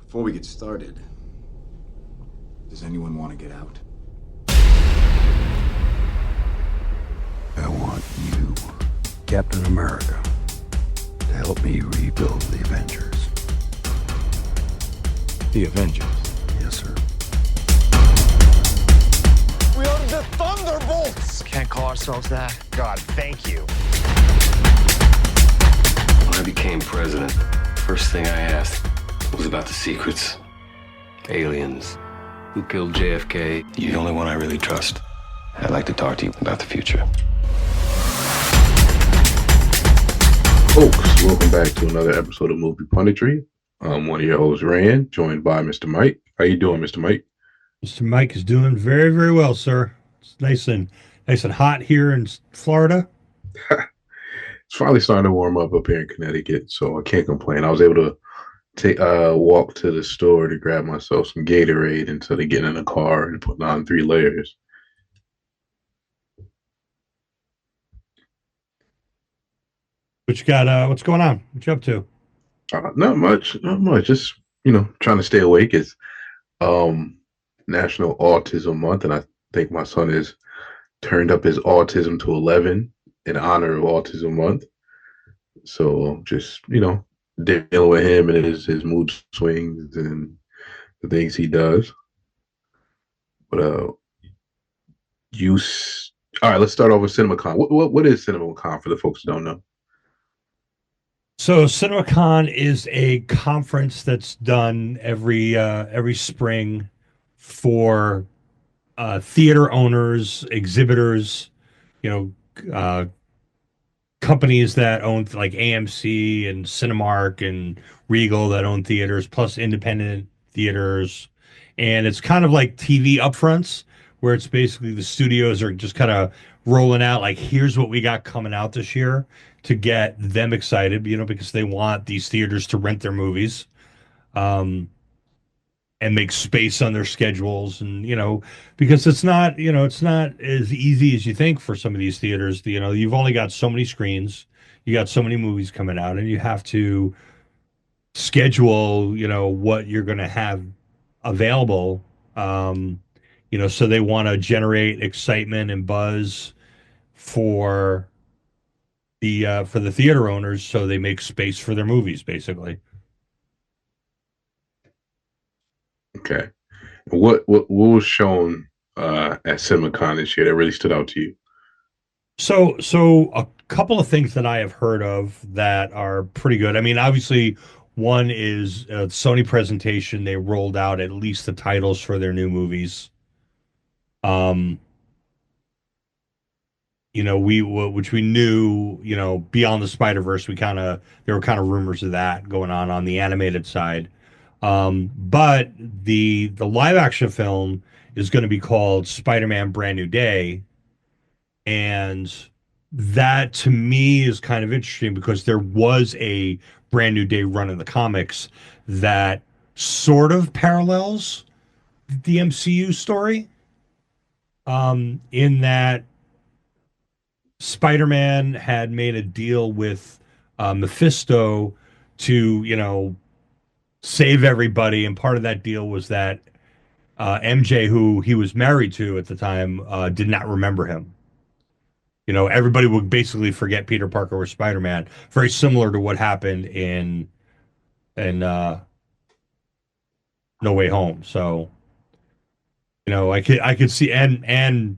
Before we get started, does anyone want to get out? I want you, Captain America, to help me rebuild the Avengers. The Avengers? Yes, sir. We are the Thunderbolts! Can't call ourselves that. God, thank you. When I became president, first thing I asked was about the secrets. Aliens. Who killed JFK? You're the only one I really trust. I'd like to talk to you about the future. Folks, welcome back to another episode of Movie Punditry. I'm one of your hosts, Rand, joined by Mr. Mike. How you doing, Mr. Mike? Mr. Mike is doing very, very well, sir. It's nice and hot here in Florida. It's finally starting to warm up here in Connecticut, so I can't complain. I was able to take walk to the store to grab myself some Gatorade instead of getting in a car and putting on 3 layers. What you got? What's going on? What you up to? Not much. Just trying to stay awake. It's National Autism Month, and I think my son has turned up his autism to 11 in honor of Autism Month. So just dealing with him and his mood swings and the things he does. But all right, let's start off with CinemaCon. What is CinemaCon for the folks who don't know? So CinemaCon is a conference that's done every spring for theater owners, exhibitors, companies that own like AMC and Cinemark and Regal that own theaters, plus independent theaters. And it's kind of like TV upfronts, where it's basically the studios are just kind of rolling out, like, here's what we got coming out this year to get them excited, because they want these theaters to rent their movies. And make space on their schedules, and because it's not as easy as you think for some of these theaters. You've only got so many screens, you got so many movies coming out, and you have to schedule what you're going to have available. So they want to generate excitement and buzz for the theater owners, so they make space for their movies, basically. Okay. What was shown at CinemaCon this year that really stood out to you? So a couple of things that I have heard of that are pretty good. I mean, obviously, one is a Sony presentation. They rolled out at least the titles for their new movies. Which we knew, Beyond the Spider-Verse, there were kind of rumors of that going on the animated side. But the live action film is going to be called Spider-Man Brand New Day. And that to me is kind of interesting because there was a Brand New Day run in the comics that sort of parallels the MCU story. In that Spider-Man had made a deal with Mephisto to, save everybody, and part of that deal was that MJ, who he was married to at the time, did not remember him. Everybody would basically forget Peter Parker was Spider-Man, very similar to what happened in No Way Home. So, I could see, and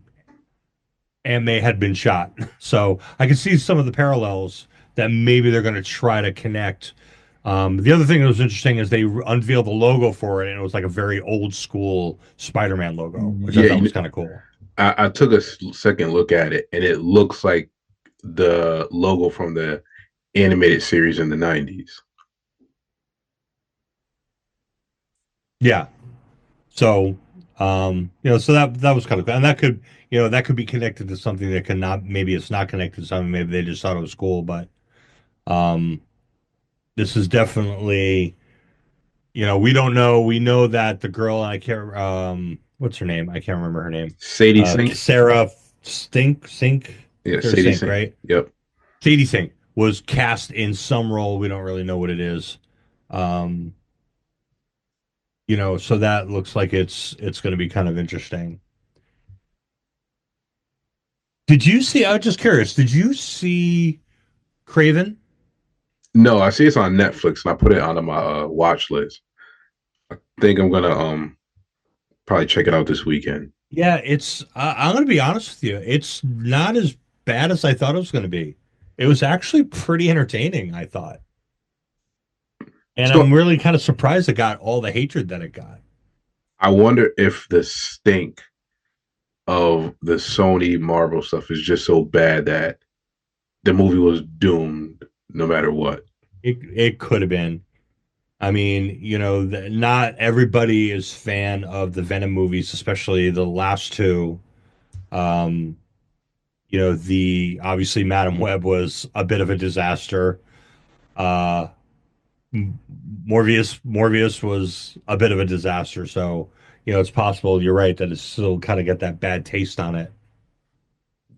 May had been shot, so I could see some of the parallels that maybe they're going to try to connect. The other thing that was interesting is they unveiled the logo for it, and it was like a very old school Spider-Man logo, which I thought was kind of cool. I took a second look at it, and it looks like the logo from the animated series in the 90s. Yeah. So, so that was kind of cool. And that could be connected to something that cannot, maybe it's not connected to something, maybe they just thought it was cool, but, this is definitely, we don't know. We know that the girl, I can't, what's her name? I can't remember her name. Sadie Sink. Sarah Sink. Yeah, Sarah Sadie Sink, right? Yep. Sadie Sink was cast in some role. We don't really know what it is. So that looks like it's going to be kind of interesting. Did you see? I was just curious. Did you see Craven? No, I see it's on Netflix, and I put it on my watch list. I think I'm gonna probably check it out this weekend. Yeah, I'm going to be honest with you. It's not as bad as I thought it was going to be. It was actually pretty entertaining, I thought. And So I'm really kind of surprised it got all the hatred that it got. I wonder if the stink of the Sony Marvel stuff is just so bad that the movie was doomed no matter what. It could have been. I mean, not everybody is fan of the Venom movies, especially the last two. Um, the obviously Madam Web was a bit of a disaster. Uh, Morbius was a bit of a disaster. So, it's possible you're right that it's still kind of got that bad taste on it.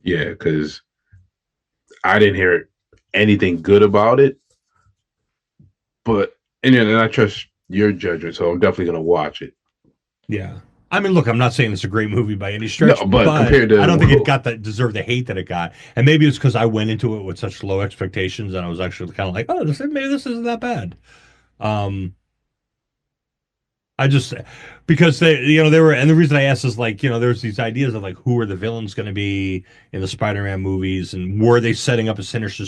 Yeah, because I didn't hear anything good about it, but and I trust your judgment, so I'm definitely gonna watch it. Yeah. I mean, look, I'm not saying it's a great movie by any stretch, No, but compared to I don't think it got deserved the hate that it got. And maybe it's because I went into it with such low expectations and I was actually kind of like, oh, maybe this isn't that bad. I just because they were, and the reason I asked is like, there's these ideas of like who are the villains going to be in the Spider-Man movies, and were they setting up a Sinister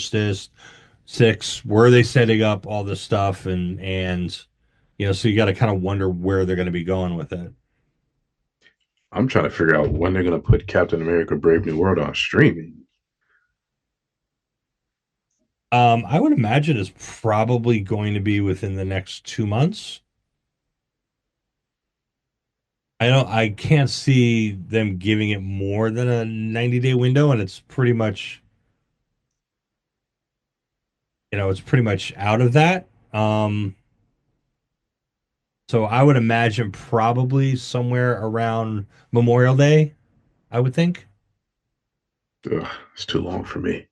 Six? Were they setting up all this stuff, and so you got to kind of wonder where they're going to be going with it. I'm trying to figure out when they're gonna put Captain America: Brave New World on streaming. I would imagine it's probably going to be within the next 2 months. I can't see them giving it more than a 90-day window, and it's pretty much, out of that. So I would imagine probably somewhere around Memorial Day, I would think. Ugh, it's too long for me.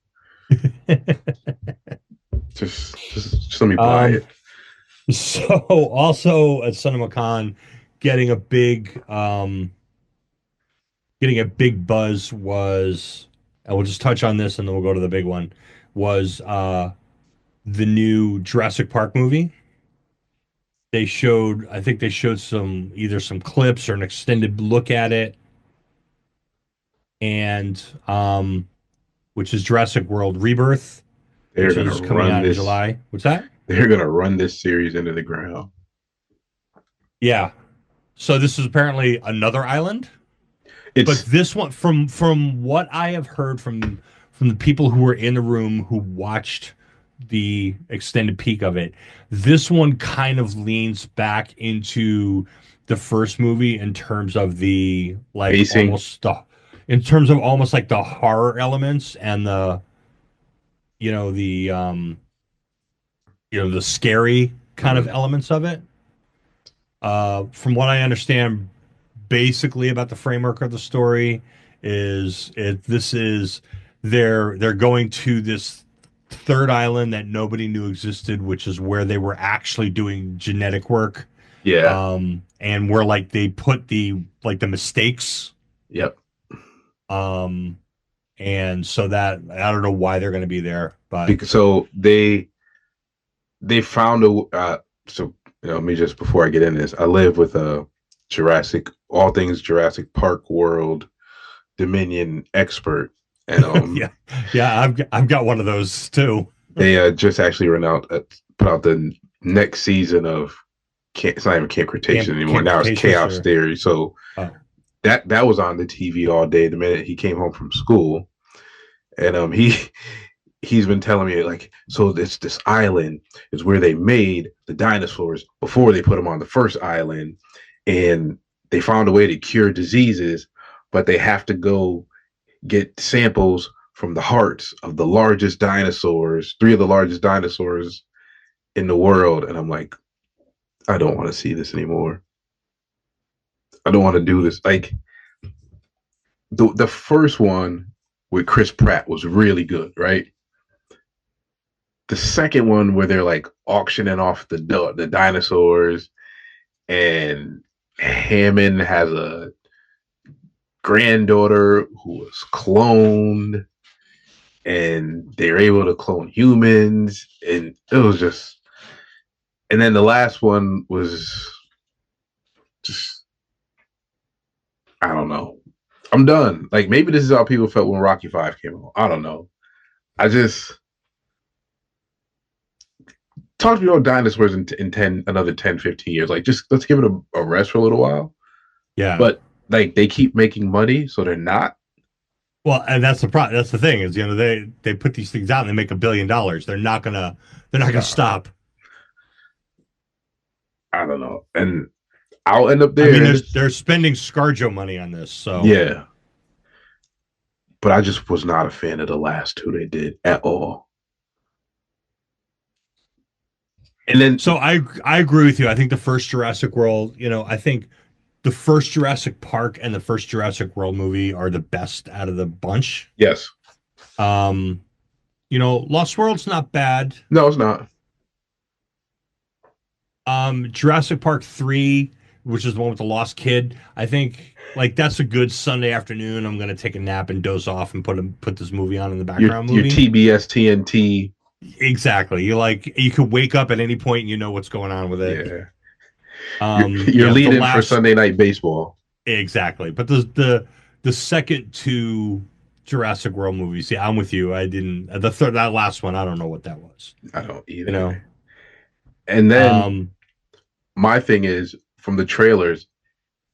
just let me buy it. So also at CinemaCon, getting a big buzz was, and we'll just touch on this and then we'll go to the big one, was the new Jurassic Park movie. I think they showed either some clips or an extended look at it, and which is Jurassic World Rebirth, They're which is gonna coming run out in this. July. What's that? They're gonna run this series into the ground. Yeah. So this is apparently another island, but It's this one, from what I have heard from the people who were in the room who watched the extended peek of it, this one kind of leans back into the first movie in terms of the like pacing. in terms of almost like the horror elements and the the scary kind of elements of it. From what I understand, basically about the framework of the story they're going to this third island that nobody knew existed, which is where they were actually doing genetic work. Yeah. And where like they put the mistakes. Yep. And so that I don't know why they're going to be there, but So they found a so let me just before I get in this, I live with a all things Jurassic Park World Dominion expert, and yeah, I've got one of those too. they just actually put out the next season of it's not even Camp Cretaceous anymore. Now it's Chaos Theory. So that was on the TV all day the minute he came home from school, and he's been telling me like, so this island is where they made the dinosaurs before they put them on the first island, and they found a way to cure diseases, but they have to go get samples from the hearts of the largest dinosaurs, three of the largest dinosaurs in the world. And I'm like, I don't want to see this anymore. I don't want to do this. Like the first one with Chris Pratt was really good, right? The second one where they're like auctioning off the dinosaurs and Hammond has a granddaughter who was cloned, and they're able to clone humans, and it was just. And then the last one was just, I don't know. I'm done. Like, maybe this is how people felt when Rocky 5 came out. I don't know. I just talk to me about dinosaurs in 10, another 10, 15 years. Like, just let's give it a rest for a little while. Yeah. But like, they keep making money, so they're not. Well, and that's the problem. That's the thing is, they put these things out and they make $1 billion. They're not gonna stop. I don't know. And I'll end up there. I mean, they're spending ScarJo money on this, so yeah. But I just was not a fan of the last two they did at all. And then, so I agree with you. I think the first Jurassic World, I think the first Jurassic Park and the first Jurassic World movie are the best out of the bunch. yes. Lost World's not bad. No, it's not. Jurassic Park 3, which is the one with the lost kid, I think like that's a good Sunday afternoon. I'm gonna take a nap and doze off and put this movie on in the background. Your TBS TNT. Exactly. You could wake up at any point and you know what's going on with it. Yeah. You're leading for Sunday Night Baseball. Exactly. But the second two Jurassic World movies, yeah, I'm with you. I didn't that last one, I don't know what that was. I don't either. And then my thing is, from the trailers,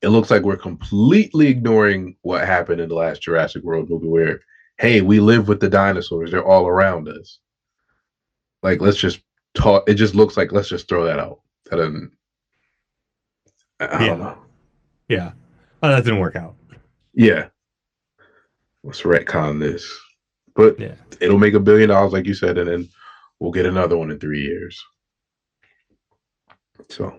it looks like we're completely ignoring what happened in the last Jurassic World movie where, hey, we live with the dinosaurs. They're all around us. Like, let's just talk. It just looks like, let's just throw that out. That doesn't, I don't know. Yeah. Oh, that didn't work out. Yeah. Let's retcon this. But yeah, it'll make $1 billion, like you said, and then we'll get another one in 3 years. So.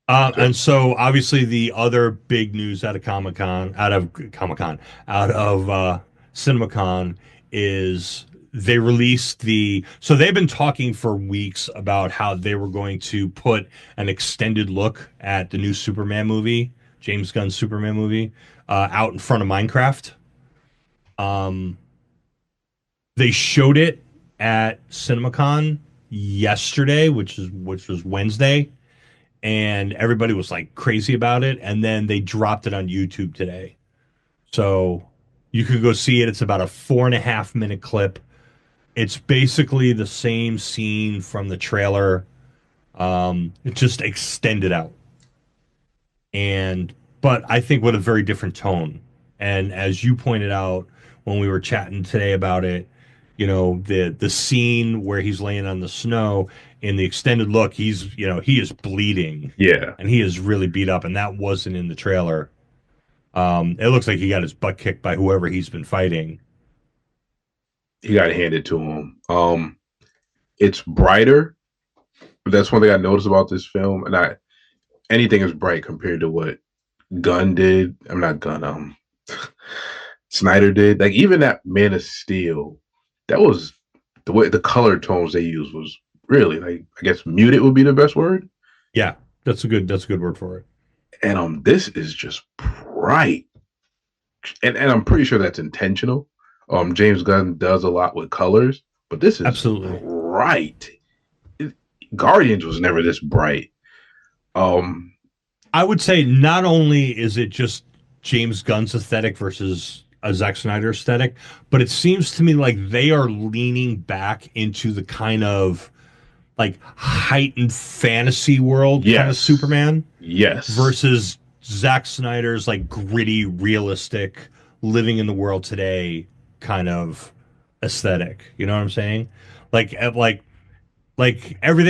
And so obviously the other big news out of CinemaCon is they released so they've been talking for weeks about how they were going to put an extended look at the new Superman movie, James Gunn Superman movie, out in front of Minecraft. They showed it at CinemaCon yesterday, which was Wednesday. And everybody was like crazy about it. And then they dropped it on YouTube today. So you can go see it. It's about a 4.5-minute clip. It's basically the same scene from the trailer. It just extended out. But I think with a very different tone. And as you pointed out when we were chatting today about it, the scene where he's laying on the snow in the extended look, he is bleeding. Yeah. And he is really beat up, and that wasn't in the trailer. It looks like he got his butt kicked by whoever he's been fighting. He got handed to him. It's brighter. That's one thing I noticed about this film. And anything is bright compared to what Gunn did. I'm not Gunn, Snyder did. Like, even that Man of Steel, that was the way the color tones they used was really, like, I guess muted would be the best word. Yeah, that's a good word for it. And this is just bright. And I'm pretty sure that's intentional. James Gunn does a lot with colors, but this is absolutely bright. Guardians was never this bright. I would say not only is it just James Gunn's aesthetic versus a Zack Snyder aesthetic, but it seems to me like they are leaning back into the kind of like heightened fantasy world kind of Superman. Yes. Versus Zack Snyder's like gritty, realistic, living in the world today kind of aesthetic. You know what I'm saying? Like everything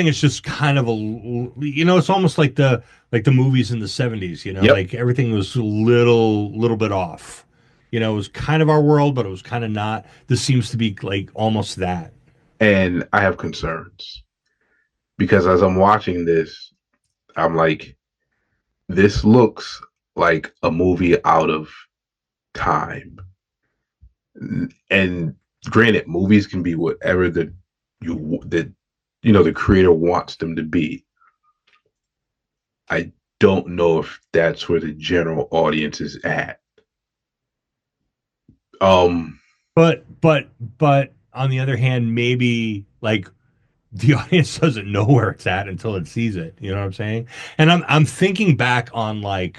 is just kind of it's almost like the movies in the 70s, Yep. like everything was a little bit off. It was kind of our world, but it was kind of not. This seems to be like almost that. And I have concerns because as I'm watching this, I'm like, this looks like a movie out of time. And granted, movies can be whatever the creator wants them to be. I don't know if that's where the general audience is at. Um, But on the other hand, maybe like the audience doesn't know where it's at until it sees it. You know what I'm saying? And I'm thinking back on like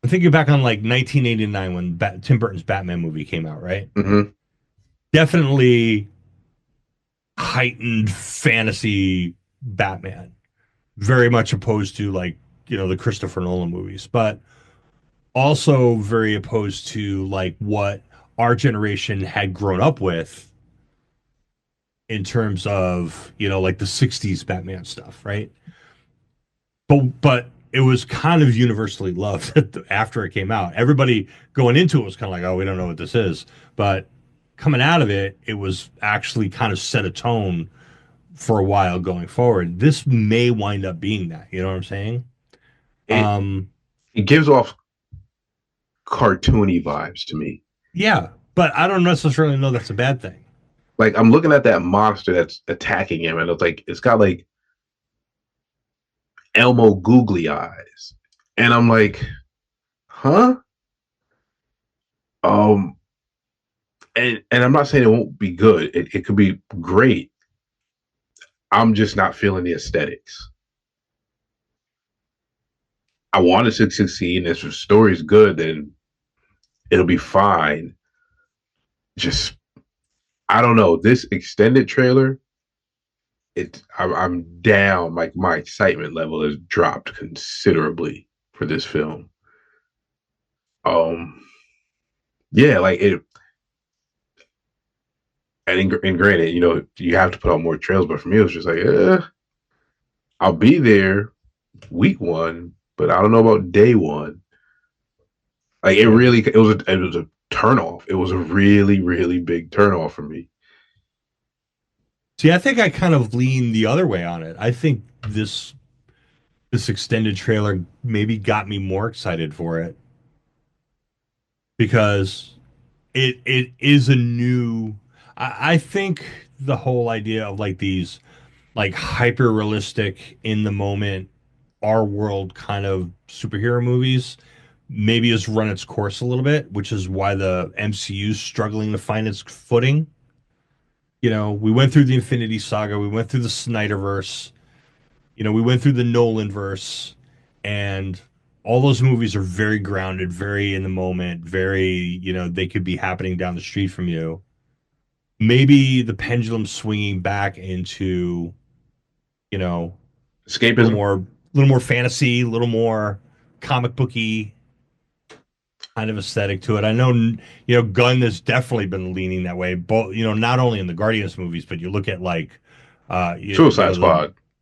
1989 when Tim Burton's Batman movie came out, right? mhm. Definitely heightened fantasy Batman, very much opposed to like, the Christopher Nolan movies, but also very opposed to like what our generation had grown up with in terms of, like the 60s Batman stuff, right? But it was kind of universally loved after it came out. Everybody going into it was kind of like, oh, we don't know what this is. But coming out of it, it was actually kind of set a tone for a while going forward. This may wind up being that. You know what I'm saying? It it gives off cartoony vibes to me. Yeah, but I don't necessarily know that's a bad thing. Like I'm looking at that monster that's attacking him, and it's got like Elmo googly eyes, and I'm like, huh? Um, and I'm not saying it won't be good. It could be great. I'm just not feeling the aesthetics. I want it to succeed, and if the story's good, then it'll be fine. Just I don't know. This extended trailer, I'm down. Like my excitement level has dropped considerably for this film. Um, yeah, like it. And granted, you have to put out more trailers, but for me, it was just like, I'll be there week one, but I don't know about day one. Like it was a turn off. It was a really, really big turn off for me. See, I think I kind of lean the other way on it. I think this extended trailer maybe got me more excited for it because it is a new. I think the whole idea of like these like hyper realistic in the moment our world kind of superhero movies maybe has run its course a little bit, which is why the MCU's struggling to find its footing. We went through the Infinity Saga, we went through the Snyderverse, we went through the Nolan verse, and all those movies are very grounded, very in the moment, very, they could be happening down the street from you. Maybe the pendulum swinging back into, a Escapism. little more fantasy, a little more comic booky kind of aesthetic to it. I know, Gunn has definitely been leaning that way. Both, not only in the Guardians movies, but you look at like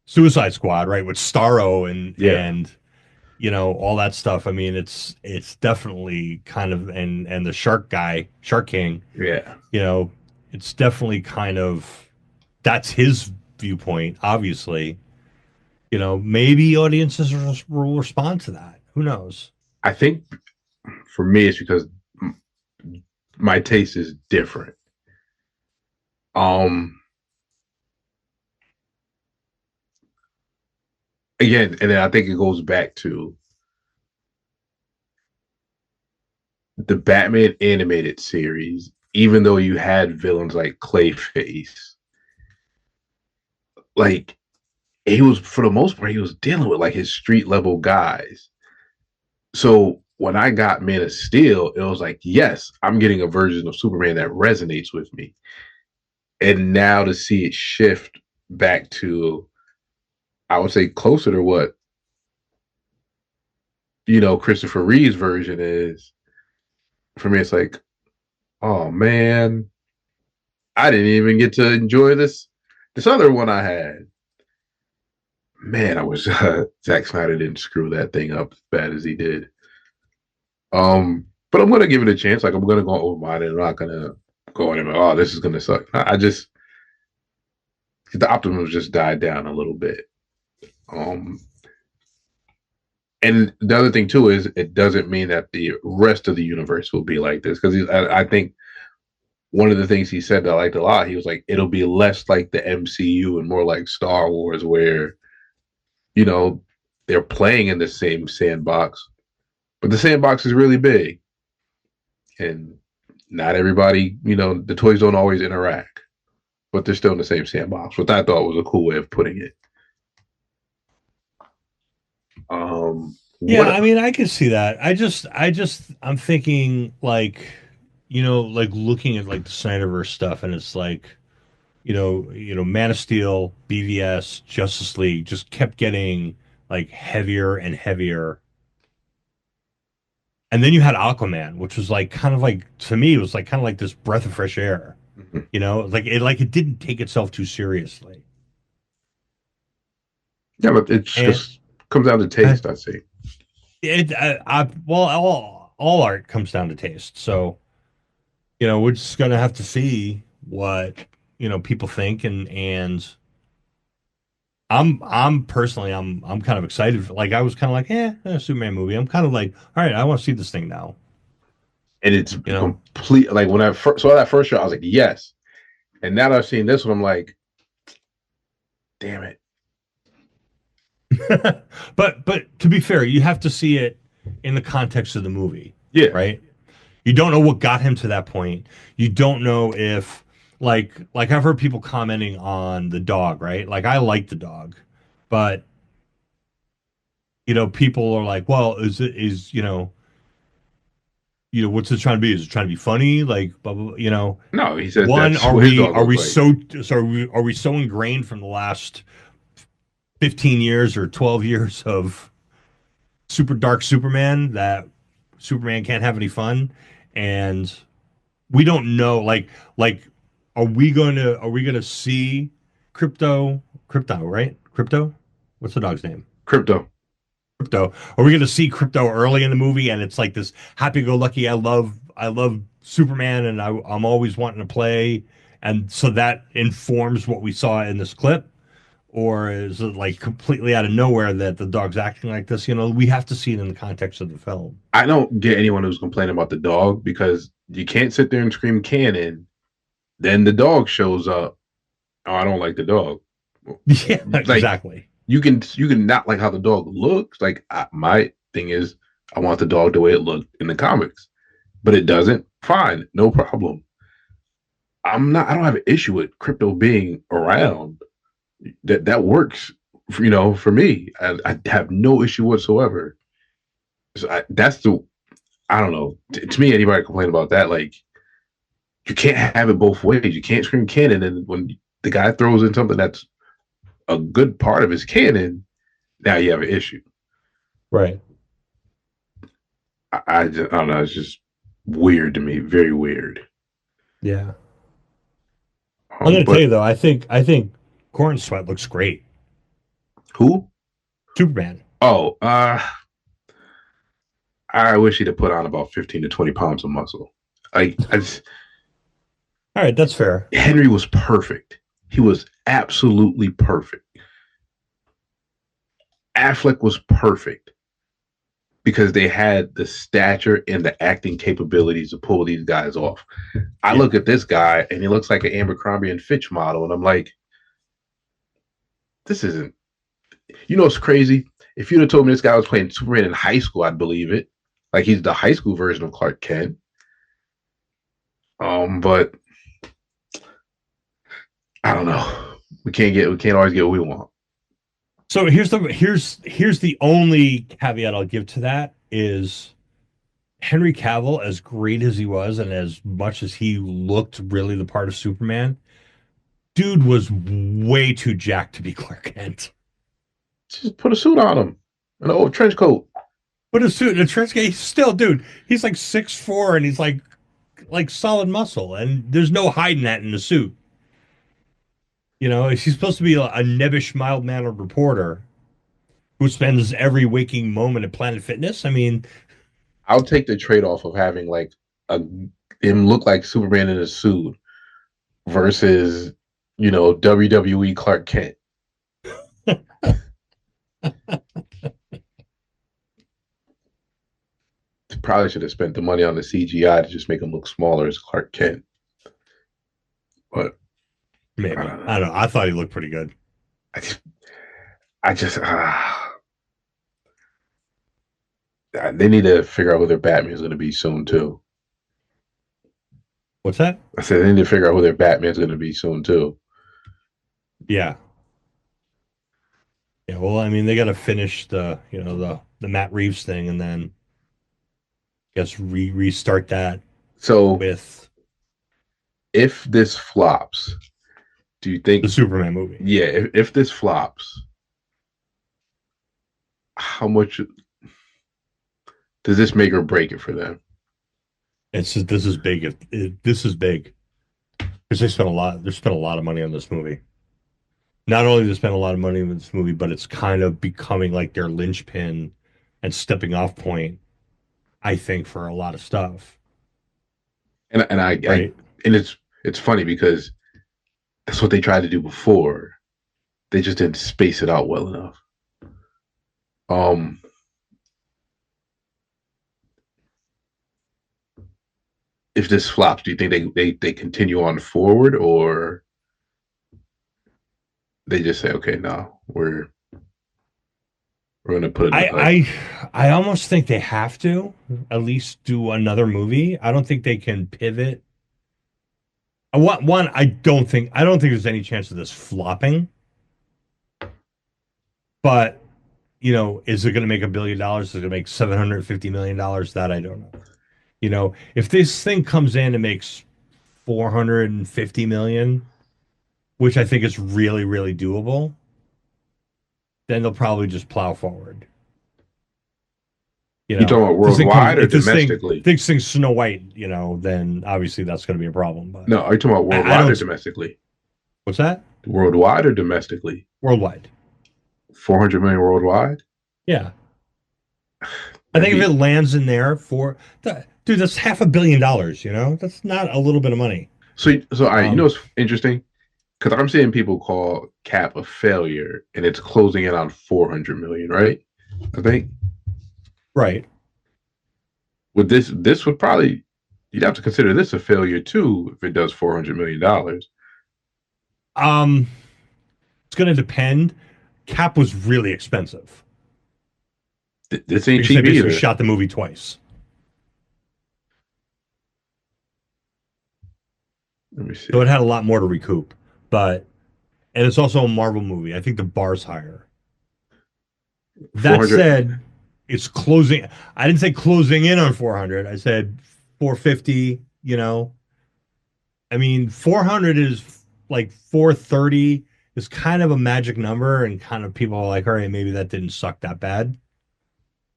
Suicide Squad, right, with Starro and all that stuff. I mean, it's definitely kind of and the Shark King. Yeah. It's definitely kind of that's his viewpoint. Obviously, maybe audiences will respond to that. Who knows? I think for me, it's because my taste is different. Again, and then I think it goes back to the Batman animated series. Even though you had villains like Clayface, like he was for the most part he was dealing with like his street level guys. So when I got Man of Steel, it was like, yes, I'm getting a version of Superman that resonates with me. And now to see it shift back to, I would say, closer to what Christopher Reeve's version is, for me, it's like, oh man, I didn't even get to enjoy this other one I had. Man, I wish Zack Snyder didn't screw that thing up as bad as he did. But I'm gonna give it a chance. Like I'm gonna go over mine, and I'm not gonna go in and oh, this is gonna suck. I just the optimism just died down a little bit. And the other thing too is it doesn't mean that the rest of the universe will be like this because I think one of the things he said that I liked a lot, he was like, it'll be less like the MCU and more like Star Wars, where they're playing in the same sandbox, but the sandbox is really big, and not everybody, the toys don't always interact, but they're still in the same sandbox, which I thought was a cool way of putting it. Yeah, I mean, I can see that. I'm thinking like, like looking at like the Snyderverse stuff, and it's like, Man of Steel, BVS, Justice League just kept getting like heavier and heavier. And then you had Aquaman, which was like kind of like, to me, it was like kind of like this breath of fresh air. Like it didn't take itself too seriously. Yeah, but it just comes down to taste, I see. Well, all art comes down to taste. So, we're just gonna have to see what people think, and I'm personally I'm kind of excited. Like I was kind of like, a Superman movie. I'm kind of like, all right, I want to see this thing now. And it's complete. Like when I saw that first show, I was like, yes. And now that I've seen this one, I'm like, damn it. But to be fair, you have to see it in the context of the movie. Yeah. Right. You don't know what got him to that point. You don't know if like I've heard people commenting on the dog, right? Like I like the dog, but people are like, well, what's it trying to be? Is it trying to be funny? Like, blah, blah, blah, No, he said. One, that's are what his we dog are we looks like. are we so ingrained from the last 15 years or 12 years of super dark Superman that Superman can't have any fun? And we don't know, like are we gonna see Krypto, right? Krypto? What's the dog's name? Krypto. Are we gonna see Krypto early in the movie and it's like this happy-go-lucky, I love Superman and I'm always wanting to play, and so that informs what we saw in this clip? Or is it like completely out of nowhere that the dog's acting like this? We have to see it in the context of the film. I don't get anyone who's complaining about the dog, because you can't sit there and scream canon. Then the dog shows up. Oh, I don't like the dog. Yeah, exactly. You can not like how the dog looks. Like my thing is, I want the dog the way it looked in the comics, but it doesn't. Fine, no problem. I don't have an issue with Krypto being around. That works, for me. I have no issue whatsoever. So I don't know. To me, anybody complain about that, like, you can't have it both ways. You can't scream canon, and when the guy throws in something that's a good part of his canon, now you have an issue. Right. I don't know. It's just weird to me. Very weird. Yeah. I'm going to tell you though, I think Corn Sweat looks great. Who? Superman. Oh, I wish he'd have put on about 15 to 20 pounds of muscle. All right, that's fair. Henry was perfect. He was absolutely perfect. Affleck was perfect because they had the stature and the acting capabilities to pull these guys off. I look at this guy and he looks like an Abercrombie and Fitch model, and I'm like, this isn't. It's crazy. If you'd have told me this guy was playing Superman in high school, I'd believe it. Like he's the high school version of Clark Kent. But I don't know. We can't always get what we want. So here's the only caveat I'll give to that is Henry Cavill, as great as he was and as much as he looked really the part of Superman, dude was way too jacked to be Clark Kent. Just put a suit on him, an old trench coat. Put a suit and a trench coat. He's still, dude. He's like 6'4" and he's like solid muscle, and there's no hiding that in the suit. He's supposed to be a nebbish, mild-mannered reporter who spends every waking moment at Planet Fitness. I mean, I'll take the trade-off of having like him look like Superman in a suit versus, WWE Clark Kent. Probably should have spent the money on the CGI to just make him look smaller as Clark Kent. But maybe. I don't know. I thought he looked pretty good. I just They need to figure out who their Batman's going to be soon too. What's that? I said they need to figure out who their Batman's going to be soon too. Yeah. Yeah, well, I mean, they got to finish the Matt Reeves thing, and then I guess restart that So with if this flops, do you think the Superman movie. Yeah, if this flops, how much does this make or break it for them? It's just, this is big. This is big because they spent a lot. They spent a lot of money on this movie. Not only did they spend a lot of money on this movie, but it's kind of becoming like their linchpin and stepping off point, I think, for a lot of stuff. And Right? And it's funny because that's what they tried to do before. They just didn't space it out well enough. If this flops, do you think they continue on forward, or they just say, okay, no, we're gonna put it. I almost think they have to at least do another movie. I don't think they can pivot. One, I don't think there's any chance of this flopping. But is it going to make $1 billion? Is it going to make $750 million? That I don't know. If this thing comes in and makes 450 million, which I think is really, really doable, then they'll probably just plow forward. You talking about worldwide or domestically? If this thing's Snow White, then obviously that's going to be a problem. But no, are you talking about worldwide or domestically? What's that? Worldwide or domestically? Worldwide. 400 million worldwide? Yeah. I think if it lands in there dude, that's $500 million, That's not a little bit of money. So it's interesting? Because I'm seeing people call Cap a failure, and it's closing in on 400 million, right? I think. Right. With this would probably, you'd have to consider this a failure too if it does $400 million. It's going to depend. Cap was really expensive. This ain't cheap either. Shot the movie twice. Let me see. So it had a lot more to recoup, and it's also a Marvel movie. I think the bar's higher. That said, it's closing. I didn't say closing in on 400. I said 450. I mean, 400 is like 430 is kind of a magic number, and kind of people are like, all right, maybe that didn't suck that bad.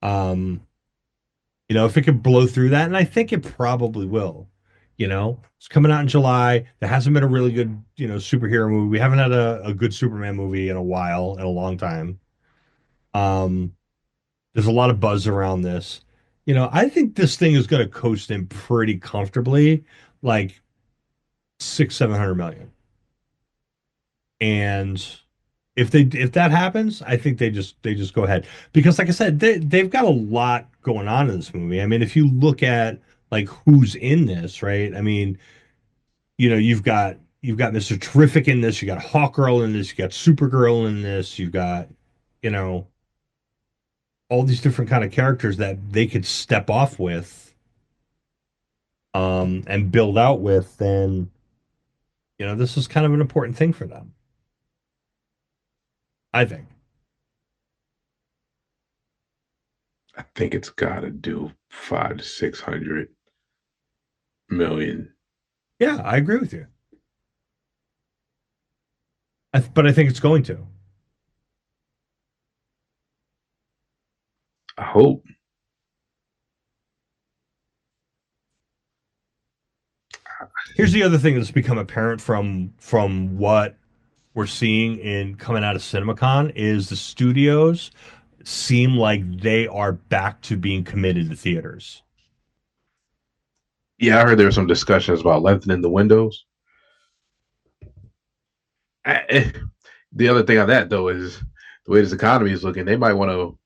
If it could blow through that, and I think it probably will. It's coming out in July. There hasn't been a really good, superhero movie. We haven't had a good Superman movie in a long time. There's a lot of buzz around this. I think this thing is going to coast in pretty comfortably, like 700 million. And if that happens, I think they just go ahead, because like I said, they've got a lot going on in this movie. I mean, if you look at like who's in this, right? I mean, you've got Mr. Terrific in this, you got Hawkgirl in this, you got Supergirl in this, you've got all these different kind of characters that they could step off with and build out with. Then this is kind of an important thing for them, I think. I think it's got to do 500 to 600 million. Yeah, I agree with you. But I think it's going to. I hope. Here's the other thing that's become apparent from what we're seeing in coming out of CinemaCon is the studios seem like they are back to being committed to theaters. Yeah, I heard there were some discussions about lengthening the windows. The other thing on that, though, is the way this economy is looking, they might want to,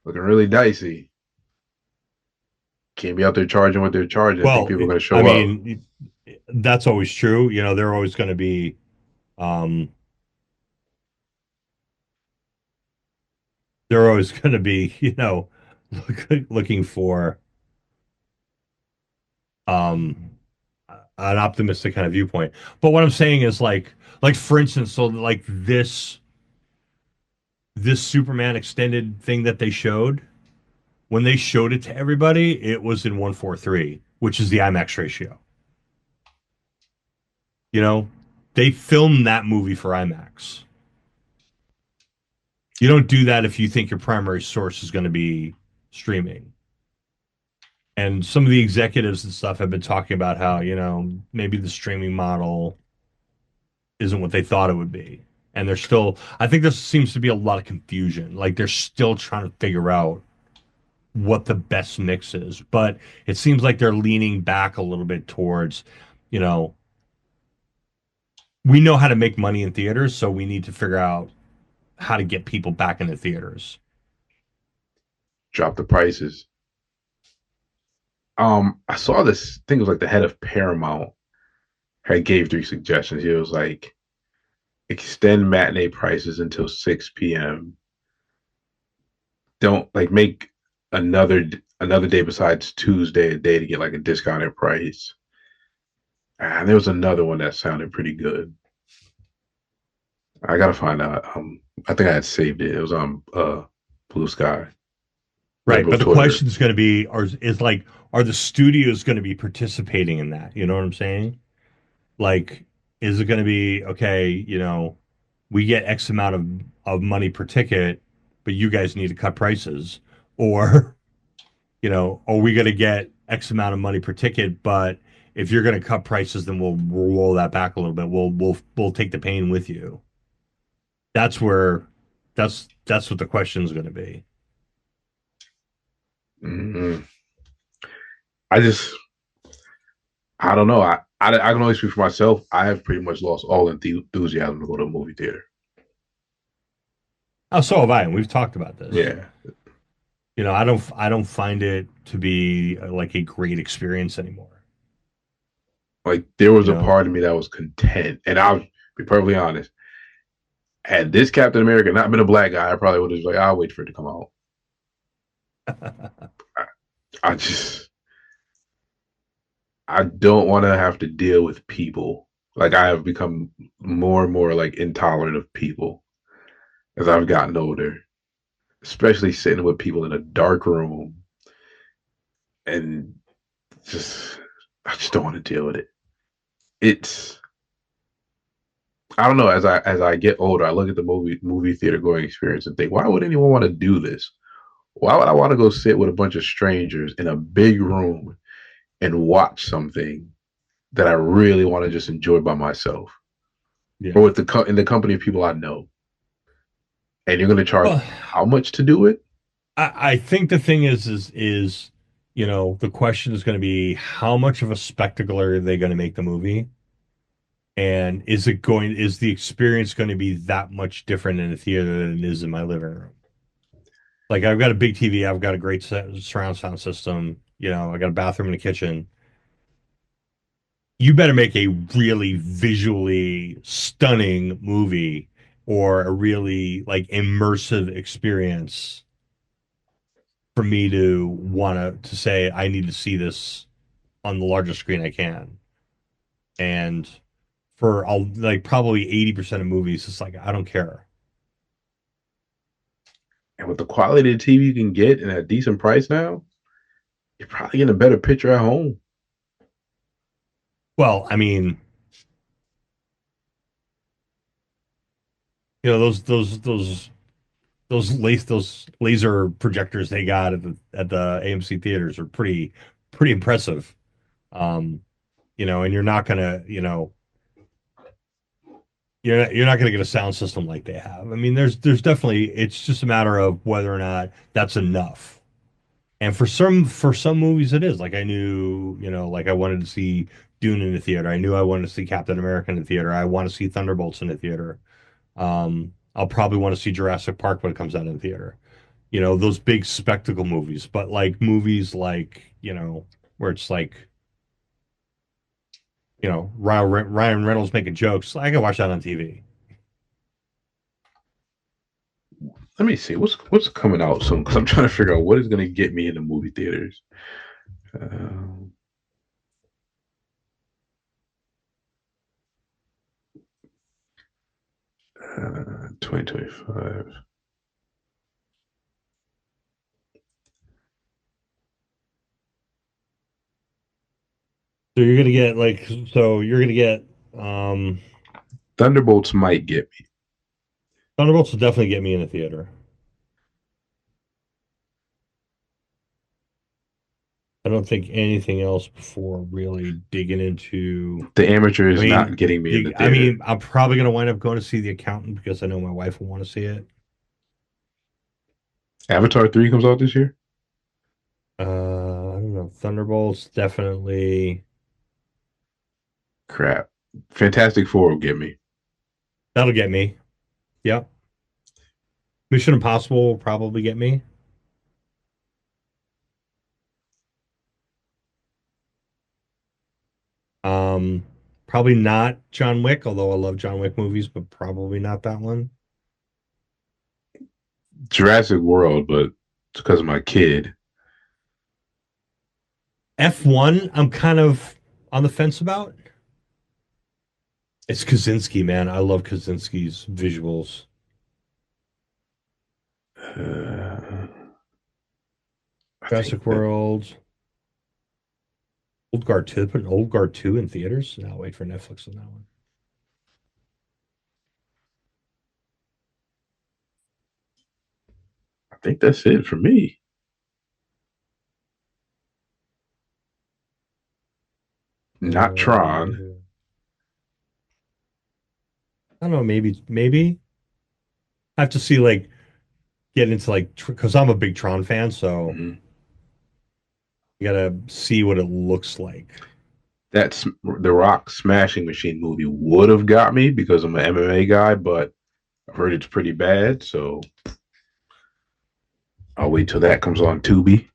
looking really dicey. Can't be out there charging what they're charging. Well, I think people are going to show up. I mean, that's always true. They're always going to be, they're always going to be, looking for um an optimistic kind of viewpoint. But what I'm saying is like for instance, so like this Superman extended thing that they showed, when they showed it to everybody, it was in 1:43, which is the IMAX ratio. You know, they filmed that movie for IMAX. You don't do that if you think your primary source is going to be streaming. And some of the executives and stuff have been talking about how, maybe the streaming model isn't what they thought it would be. And they're still, I think there seems to be a lot of confusion. Like they're still trying to figure out what the best mix is. But it seems like they're leaning back a little bit towards, you know, we know how to make money in theaters, so we need to figure out how to get people back into theaters. Drop the prices. I saw this thing. It was like the head of Paramount had gave 3 suggestions. He was like, extend matinee prices until 6 p.m. Don't like make another day besides Tuesday a day to get like a discounted price. And there was another one that sounded pretty good. I gotta find out. I think I had saved it. It was on Blue Sky. Right, but the Twitter. question is going to be, are the studios going to be participating in that? You know what I'm saying? Like, is it going to be okay? We get X amount of money per ticket, but you guys need to cut prices, or are we going to get X amount of money per ticket, but if you're going to cut prices, then we'll roll that back a little bit. We'll take the pain with you. That's what the question is going to be. Mm-hmm. I don't know. I can only speak for myself. I have pretty much lost all enthusiasm to go to a movie theater. Oh, so have I, and we've talked about this. Yeah. I don't find it to be like a great experience anymore. Like there was a part of me that was content, and I'll be perfectly honest. Had this Captain America not been a black guy, I probably would have like, I'll wait for it to come out. I don't want to have to deal with people. Like I have become more and more like intolerant of people as I've gotten older, especially sitting with people in a dark room, and I just don't want to deal with it. I don't know. As I get older, I look at the movie theater going experience and think, why would anyone want to do this? Why would I want to go sit with a bunch of strangers in a big room and watch something that I really want to just enjoy by myself, or with in the company of people I know? And you're going to charge how much to do it? I think the thing is the question is going to be how much of a spectacle are they going to make the movie? And is the experience going to be that much different in a theater than it is in my living room? Like I've got a big TV, I've got a great surround sound system, I got a bathroom and a kitchen. You better make a really visually stunning movie or a really like immersive experience for me to want to say I need to see this on the largest screen I can. And for like probably 80% of movies, it's like I don't care. And with the quality of TV you can get and at a decent price now, you're probably getting a better picture at home. Well, I mean, those laser projectors they got at the AMC theaters are pretty impressive. And you're not gonna, you're not gonna get a sound system like they have. I mean, there's definitely, it's just a matter of whether or not that's enough. And for some movies it is. Like I knew, like I wanted to see Dune in the theater. I knew I wanted to see Captain America in the theater. I want to see Thunderbolts in the theater. I'll probably want to see Jurassic Park when it comes out in the theater. Those big spectacle movies. But like movies like, where it's like, Ryan Reynolds making jokes, I can watch that on TV. Let me see what's coming out soon because I'm trying to figure out what is going to get me in the movie theaters. Um, 2025. So you're gonna get like so you're gonna get um Thunderbolts might get me. Thunderbolts will definitely get me in the theater. I don't think anything else before really digging into. The Amateur I is not mean, getting me in the I theater. mean, I'm probably gonna wind up going to see The Accountant because I know my wife will want to see it. Avatar 3 comes out this year. I don't know. Thunderbolts definitely. Crap. Fantastic Four will get me. That'll get me. Yep. Mission Impossible will probably get me. Um, Probably not John Wick, although I love John Wick movies, but probably not that one. Jurassic World, but it's because of my kid. F1, I'm kind of on the fence about. It's Kaczynski, man. I love Kaczynski's visuals. Uh, I think Jurassic that World, Old Guard 2. They put an Old Guard 2 in theaters. Now wait for Netflix on that one. I think that's it for me. Not Tron. I don't know. Maybe I have to see like get into like because I'm a big Tron fan, so Mhm. you gotta see what it looks like. That's the Rock Smashing Machine movie would have got me because I'm an MMA guy, but I've heard it's pretty bad, so I'll wait till that comes on Tubi.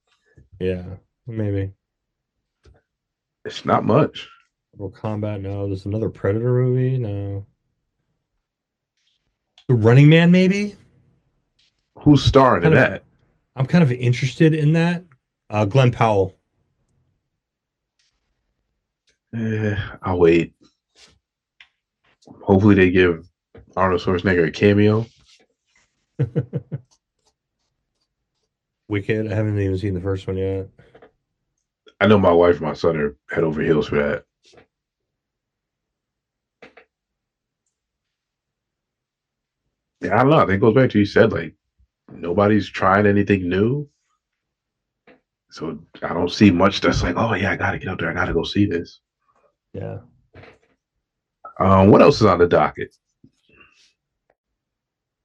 Yeah, maybe. It's not much. Mortal Kombat, no. There's another Predator movie, no. The Running Man, maybe. Who's starring in Kind of, that? I'm kind of interested in that. Glenn Powell. I'll wait. Hopefully they give Arnold Schwarzenegger a cameo. Wicked. I haven't even seen the first one yet. I know my wife and my son are head over heels for that. Yeah, I don't know. I think it goes back to you said like nobody's trying anything new. So I don't see much that's like, oh yeah, I gotta get out there. I gotta go see this. Yeah. What else is on the docket?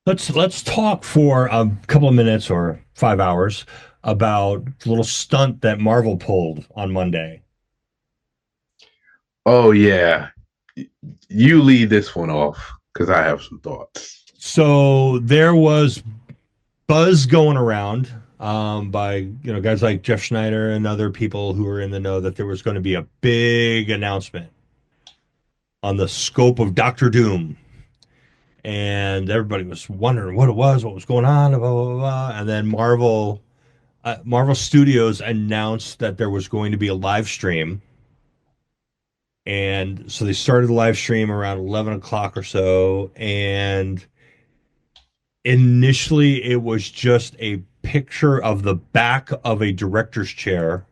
Let's talk for a couple of minutes or 5 hours about the little stunt that Marvel pulled on Monday. Oh yeah, you lead this one off because I have some thoughts. So there was buzz going around by guys like Jeff Schneider and other people who were in the know that there was going to be a big announcement on the scope of Doctor Doom, and everybody was wondering what it was, what was going on, blah blah blah. Blah. And then Marvel Studios announced that there was going to be a live stream, and so they started the live stream around 11 o'clock or so, and initially it was just a picture of the back of a director's chair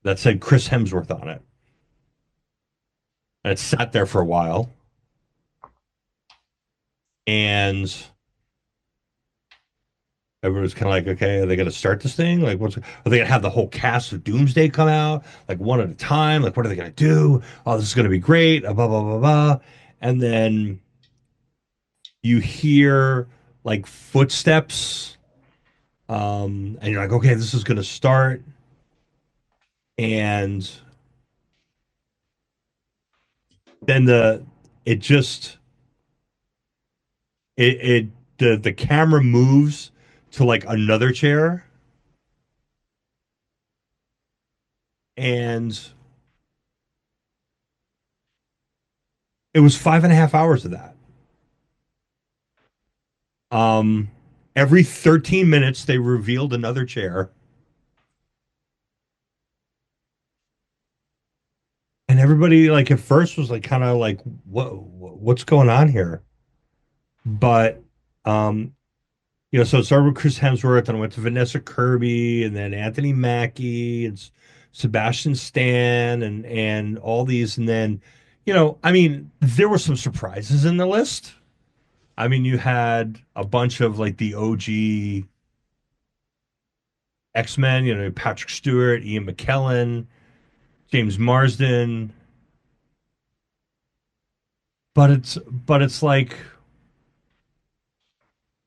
that said Chris Hemsworth on it. And it sat there for a while. And everyone was kind of like, okay, are they going to start this thing? Like, are they going to have the whole cast of Doomsday come out, like one at a time? Like, what are they going to do? Oh, this is going to be great. Blah, blah, blah, blah. And then you hear like footsteps. And you're like, okay, this is going to start. And then it just it the camera moves to like another chair, and it was 5.5 hours of that. Every 13 minutes, they revealed another chair. And everybody, like, at first was like, kind of like, what's going on here? But, um, so it started with Chris Hemsworth, and I went to Vanessa Kirby, and then Anthony Mackie, and Sebastian Stan, and all these, and then, I mean, there were some surprises in the list. I mean, you had a bunch of like the OG X-Men, Patrick Stewart, Ian McKellen, James Marsden, but it's like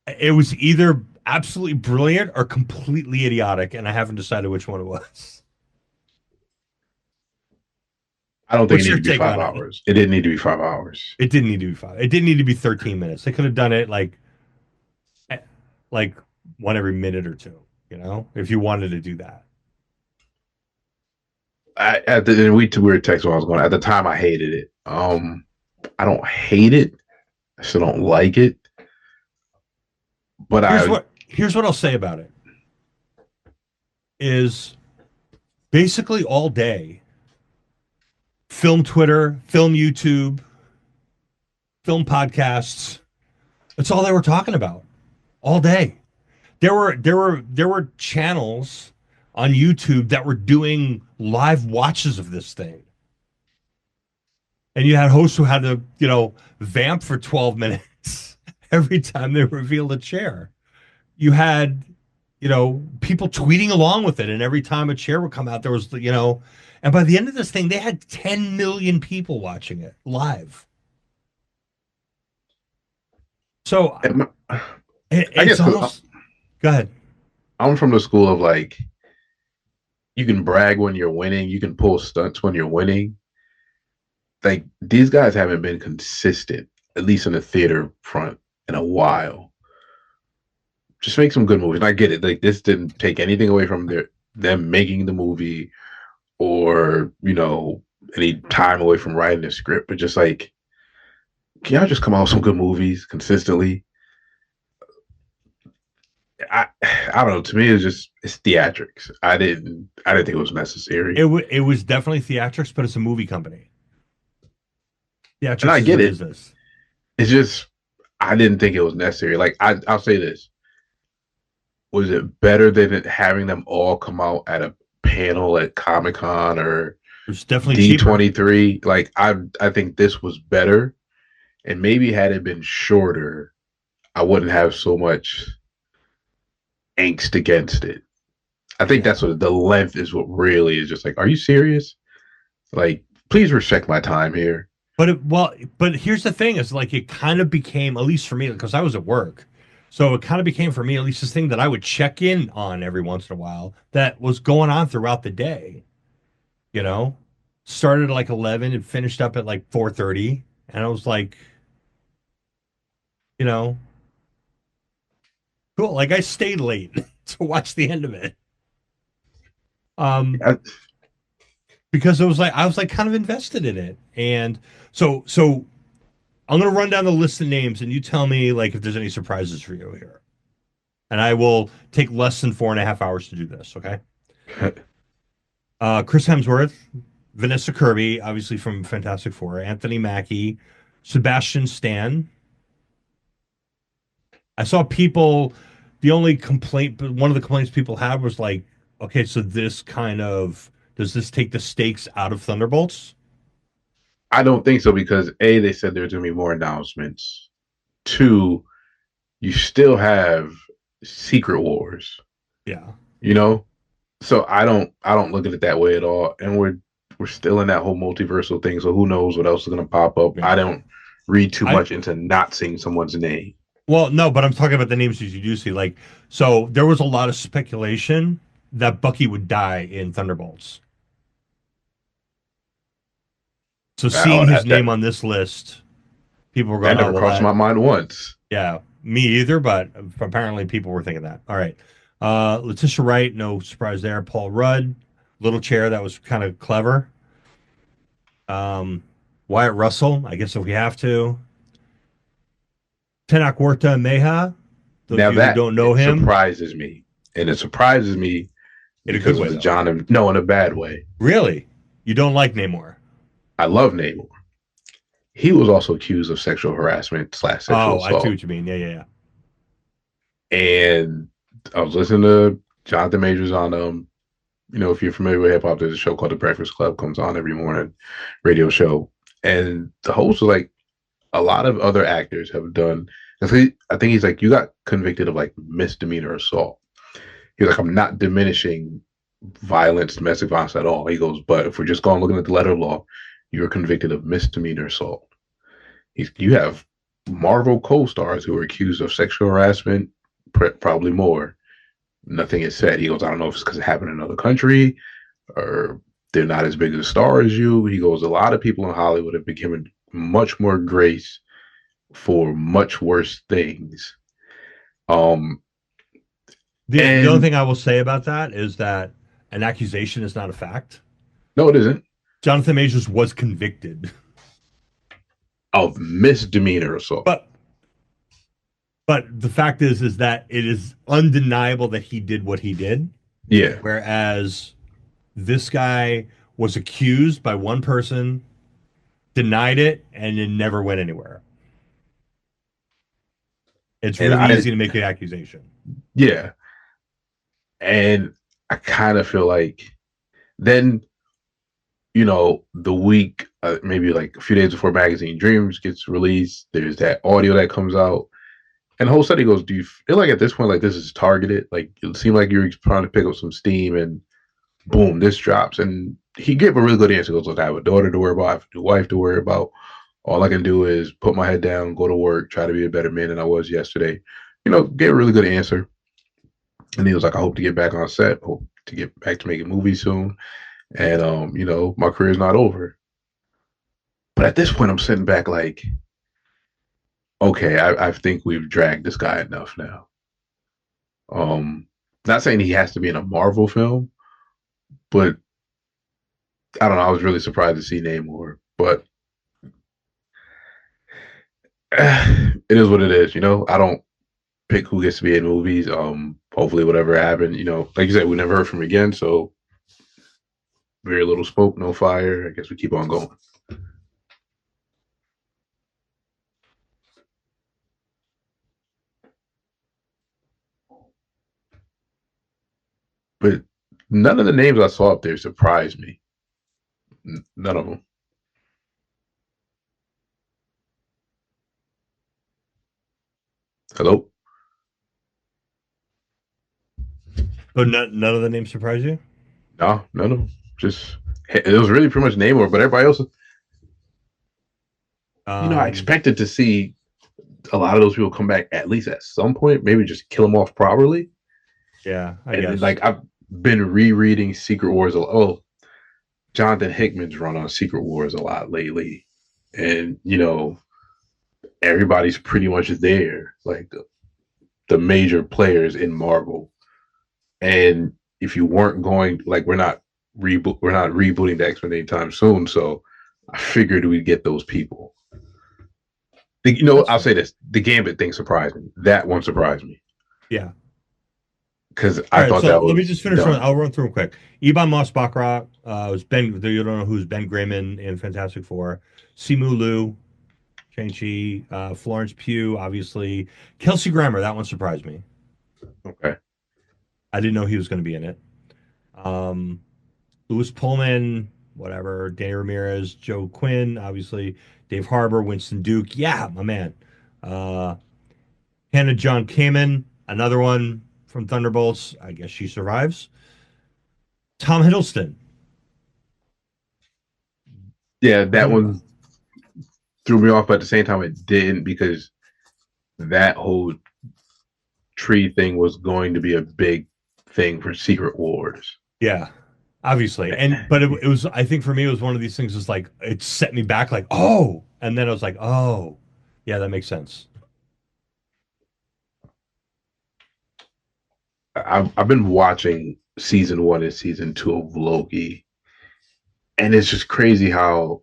it was either absolutely brilliant or completely idiotic, and I haven't decided which one it was. I don't think What's it your needed to be take 5 on it? hours. It didn't need to be 5 hours. It didn't need to be 5. It didn't need to be 13 minutes. They could have done it like one every minute or two, if you wanted to do that. We were texting while I was going. At the time, I hated it. I don't hate it. I still don't like it. But here's what I'll say about it is basically all day film Twitter, film YouTube, film podcasts. That's all they were talking about all day. There were channels on YouTube that were doing live watches of this thing. And you had hosts who had to, vamp for 12 minutes every time they revealed a chair. You had, people tweeting along with it. And every time a chair would come out, there was, and by the end of this thing, they had 10 million people watching it live. So it's almost, go ahead. I'm from the school of like, you can brag when you're winning. You can pull stunts when you're winning. Like, these guys haven't been consistent, at least in the theater front, in a while. Just make some good movies. And I get it. Like, this didn't take anything away from them making the movie or, any time away from writing the script. But just like, can y'all just come out with some good movies consistently? I don't know. To me, it's theatrics. I didn't think it was necessary. It was definitely theatrics, but it's a movie company. Theatrics, and I get it. Business. It's just I didn't think it was necessary. Like I'll say this: was it better than having them all come out at a panel at CinemaCon or it's definitely D23? Like I think this was better, and maybe had it been shorter, I wouldn't have so much angst against it. I think that's what the length is. What really is just like, are you serious? Like, please respect my time here. But here's the thing: is like it kind of became, at least for me, because I was at work, so it kind of became for me at least this thing that I would check in on every once in a while that was going on throughout the day. Started at like 11 and finished up at like 4:30, and I was like, cool. Like I stayed late to watch the end of it. Because it was like I was like kind of invested in it, and so I'm gonna run down the list of names, and you tell me like if there's any surprises for you here, and I will take less than 4.5 hours to do this. Okay. Chris Hemsworth, Vanessa Kirby, obviously from Fantastic Four, Anthony Mackie, Sebastian Stan. I saw people. The only complaint, but one of the complaints people had was like, okay, so does this take the stakes out of Thunderbolts? I don't think so because A, they said there's going to be more announcements. 2, you still have Secret Wars. Yeah. So I don't look at it that way at all. And we're still in that whole multiversal thing. So who knows what else is going to pop up? Yeah. I don't read too much into not seeing someone's name. Well, no, but I'm talking about the names that you do see. Like, so there was a lot of speculation that Bucky would die in Thunderbolts. So seeing his name on this list, people were going, that never crossed my mind once. Yeah, me either, but apparently people were thinking that. All right. Letitia Wright, no surprise there. Paul Rudd, little chair, that was kind of clever. Wyatt Russell, I guess if we have to. Tenoch Huerta Meja, Those Now of you who that don't know it him, surprises me, and it surprises me in a because good way, of the though. John. No, in a bad way. Really, you don't like Namor? I love Namor. He was also accused of sexual harassment / sexual Oh, I see assault, what you mean. Yeah. and I was listening to Jonathan Majors on if you're familiar with hip hop, there's a show called The Breakfast Club, comes on every morning, radio show, and the host was like, a lot of other actors have done. I think he's like, you got convicted of like misdemeanor assault. He's like, I'm not diminishing violence, domestic violence at all. He goes, but if we're just going looking at the letter of law, you're convicted of misdemeanor assault. You have Marvel co-stars who are accused of sexual harassment, probably more. Nothing is said. He goes, I don't know if it's because it happened in another country or they're not as big of a star as you. He goes, a lot of people in Hollywood have been given much more grace for much worse things. The only thing I will say about that is that an accusation is not a fact. No, it isn't. Jonathan Majors was convicted of misdemeanor assault. But the fact is that it is undeniable that he did what he did. Yeah. Whereas this guy was accused by one person, denied it, and it never went anywhere. It's really easy to make an accusation. Yeah. And I kind of feel like then, the week, maybe like a few days before Magazine Dreams gets released, there's that audio that comes out. And the whole study goes, do you feel like at this point, like this is targeted? Like it seemed like you're trying to pick up some steam and boom, this drops. And he gave a really good answer. He goes, look, I have a daughter to worry about. I have a wife to worry about. All I can do is put my head down, go to work, try to be a better man than I was yesterday. Gave a really good answer. And he was like, I hope to get back on set, hope to get back to making movies soon. And, my career's not over. But at this point, I'm sitting back like, okay, I think we've dragged this guy enough now. Not saying he has to be in a Marvel film, but I don't know. I was really surprised to see Namor, but it is what it is. I don't pick who gets to be in movies. Hopefully whatever happened, like you said, we never heard from him again. So very little smoke, no fire. I guess we keep on going. But none of the names I saw up there surprised me. None of them. Hello? But none of the names surprise you? No, none of them. Just, it was really pretty much Namor, but everybody else, I expected to see a lot of those people come back at least at some point, maybe just kill them off properly. Yeah, I guess. Like I've been rereading Secret Wars. Jonathan Hickman's run on Secret Wars a lot lately, and everybody's pretty much there, like the major players in Marvel. And if you weren't going, like we're not rebooting the X-Men anytime soon, so I figured we'd get those people. I'll say this: the Gambit thing surprised me. That one surprised me. Yeah. Because I thought that was. Let me just finish. I'll run through them quick. Ebon Moss-Baccarat was Ben. You don't know who's Ben Grayman in Fantastic Four. Simu Liu, Shang-Chi. Florence Pugh, obviously. Kelsey Grammer. That one surprised me. Okay. I didn't know he was going to be in it. Louis Pullman, whatever. Danny Ramirez, Joe Quinn, obviously. Dave Harbour, Winston Duke. Yeah, my man. Hannah John Kamen, another one from Thunderbolts. I guess she survives. Tom Hiddleston. Yeah, that one threw me off, but at the same time it didn't, because that whole tree thing was going to be a big thing for Secret Wars. Yeah, obviously. But it was, I think for me, it was one of these things, is like, it set me back like, oh, and then I was like, oh, yeah, that makes sense. I've been watching season 1 and season 2 of Loki, and it's just crazy how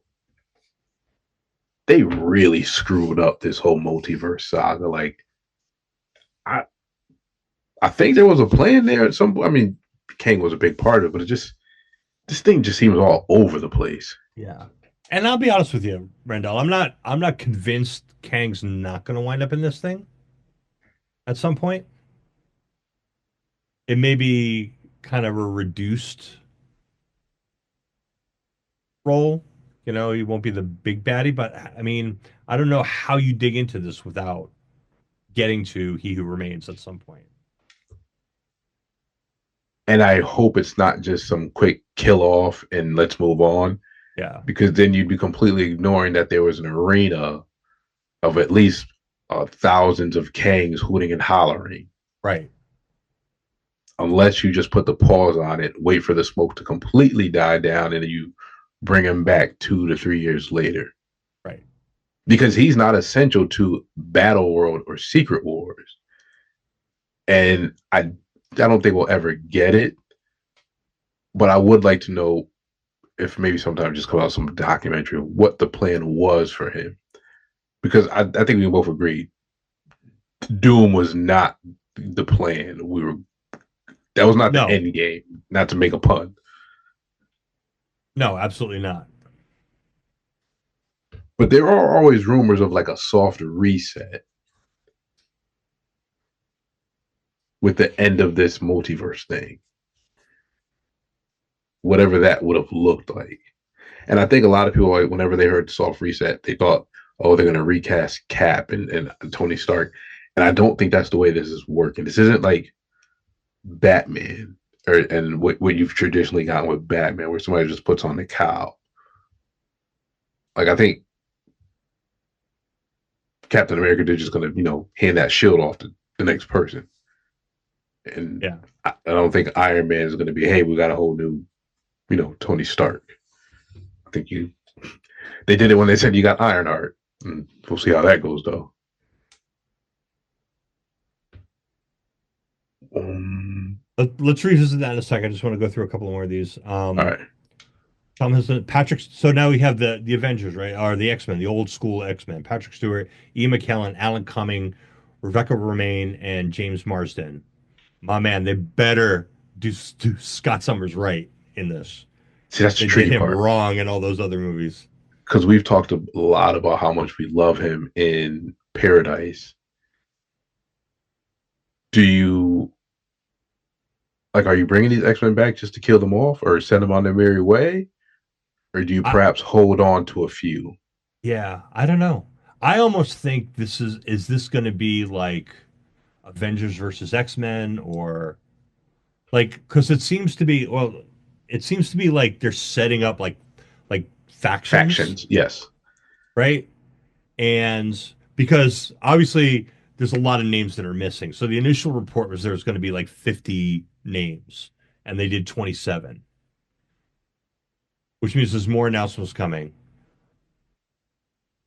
they really screwed up this whole multiverse saga. Like, I I think there was a plan there at some point. I mean, Kang was a big part of it, but it just this thing just seems all over the place. Yeah. And I'll be honest with you, Rendell. I'm not convinced Kang's not going to wind up in this thing at some point. It may be kind of a reduced role. You know, he won't be the big baddie, but I mean, I don't know how you dig into this without getting to He Who Remains at some point. And I hope it's not just some quick kill off and let's move on, Yeah. because then you'd be completely ignoring that there was an arena of at least thousands of Kangs hooting and hollering. Right. Unless you just put the pause on it, wait for the smoke to completely die down, and then you bring him back 2 to 3 years later. Right. Because he's not essential to Battle World or Secret Wars. And I don't think we'll ever get it. But I would like to know if maybe sometime just come out some documentary of what the plan was for him. Because I think we both agreed Doom was not the plan. That was not the end game, not to make a pun. No, absolutely not. But there are always rumors of like a soft reset with the end of this multiverse thing. Whatever that would have looked like. And I think a lot of people, like, whenever they heard soft reset, they thought, oh, they're going to recast Cap and Tony Stark. And I don't think that's the way this is working. This isn't like Batman and what you've traditionally gotten with Batman, where somebody just puts on the cowl. Like, I think Captain America, they're just going to, hand that shield off to the next person. And yeah, I don't think Iron Man is going to be, hey, we got a whole new, Tony Stark. I think they did it when they said you got Ironheart. We'll see how that goes, though. Let's revisit that in a second. I just want to go through a couple more of these. All right. Tom has Patrick. So now we have the Avengers, right? Or the X-Men, the old school X-Men. Patrick Stewart, Ian McKellen, Alan Cumming, Rebecca Romaine, and James Marsden. My man, they better do Scott Summers right in this. See, that's the they tricky did him part. Wrong in all those other movies. Because we've talked a lot about how much we love him in Paradise. Do you are you bringing these X-Men back just to kill them off or send them on their merry way? Or do you perhaps hold on to a few? Yeah, I don't know. I almost think this is this going to be like Avengers versus X-Men, or like, because it seems to be like they're setting up like factions, yes, right? And because obviously there's a lot of names that are missing. So the initial report was there was going to be like 50 names, and they did 27, which means there's more announcements coming.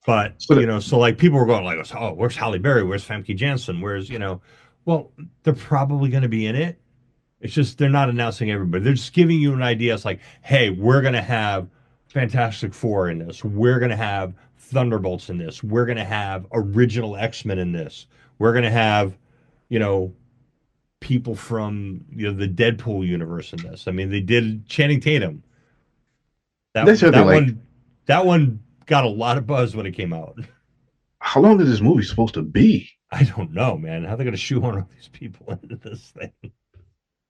But so like people were going like, oh, where's Halle Berry? Where's Famke Janssen? Where's well, they're probably going to be in it. It's just they're not announcing everybody. They're just giving you an idea. It's like, hey, we're going to have Fantastic Four in this. We're going to have Thunderbolts in this. We're going to have original X-Men in this. We're going to have, people from the Deadpool universe in this. I mean, they did Channing Tatum. That one got a lot of buzz when it came out. How long is this movie supposed to be? I don't know, man. How are they going to shoehorn all these people into this thing?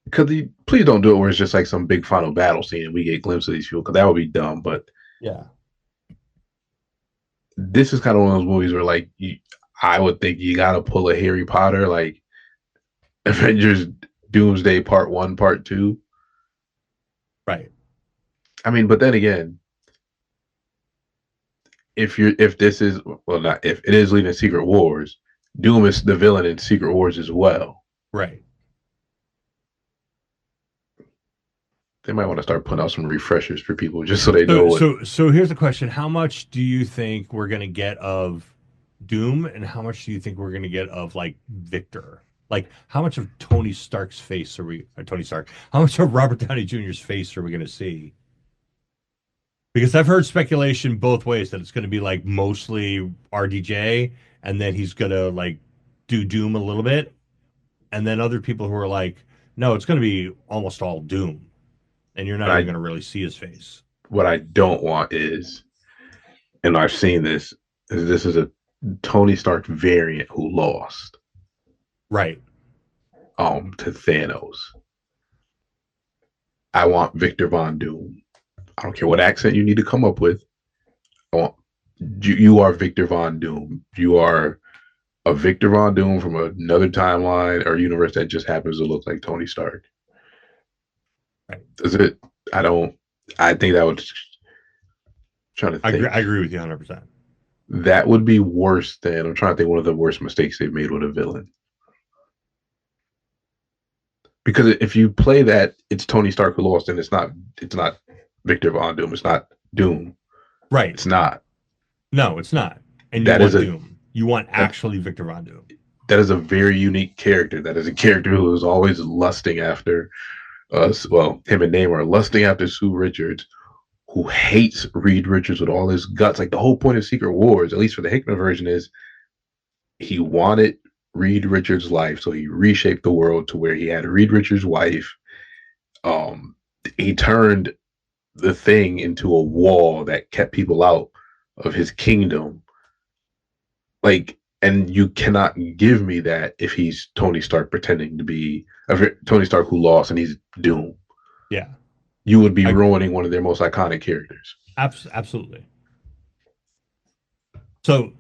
Because please don't do it where it's just like some big final battle scene and we get a glimpse of these people, because that would be dumb. But yeah, this is kind of one of those movies where I would think you got to pull a Harry Potter, like Avengers Doomsday Part 1, Part 2. Right. I mean, but then again, if it is leading Secret Wars, Doom is the villain in Secret Wars as well. Right. They might want to start putting out some refreshers for people just so they know. So here's the question: how much do you think we're gonna get of Doom, and how much do you think we're gonna get of like Victor? Like, how much of Tony Stark's face are we? Or Tony Stark? How much of Robert Downey Jr.'s face are we gonna see? Because I've heard speculation both ways that it's gonna be like mostly RDJ, and then he's gonna like do Doom a little bit, and then other people who are like, no, it's going to be almost all Doom, and you're not But even going to really see his face. what I don't want is, and I've seen this, is this is a Tony Stark variant who lost Right. to Thanos. I want Victor Von Doom. I don't care what accent you need to come up with. I want you are Victor Von Doom. You are a Victor Von Doom from another timeline or universe that just happens to look like Tony Stark. Right. Does it? I think that would. Trying to think. I agree with you 100%. That would be worse than, I'm trying to think, one of the worst mistakes they've made with a villain. Because if you play that it's Tony Stark who lost, and it's not Victor Von Doom. It's not Doom. Right. It's not. No, it's not. And you That want is Doom. You want actually Victor Von Doom. That is a very unique character. That is a character who is always lusting after us. Well, him and Namor are lusting after Sue Richards, who hates Reed Richards with all his guts. Like the whole point of Secret Wars, at least for the Hickman version, is he wanted Reed Richards' life, so he reshaped the world to where he had Reed Richards' wife. He turned the thing into a wall that kept people out of his kingdom. Like, and you cannot give me that if he's Tony Stark pretending to be Tony Stark who lost and he's Doom. Yeah. You would be ruining one of their most iconic characters. Absolutely. So,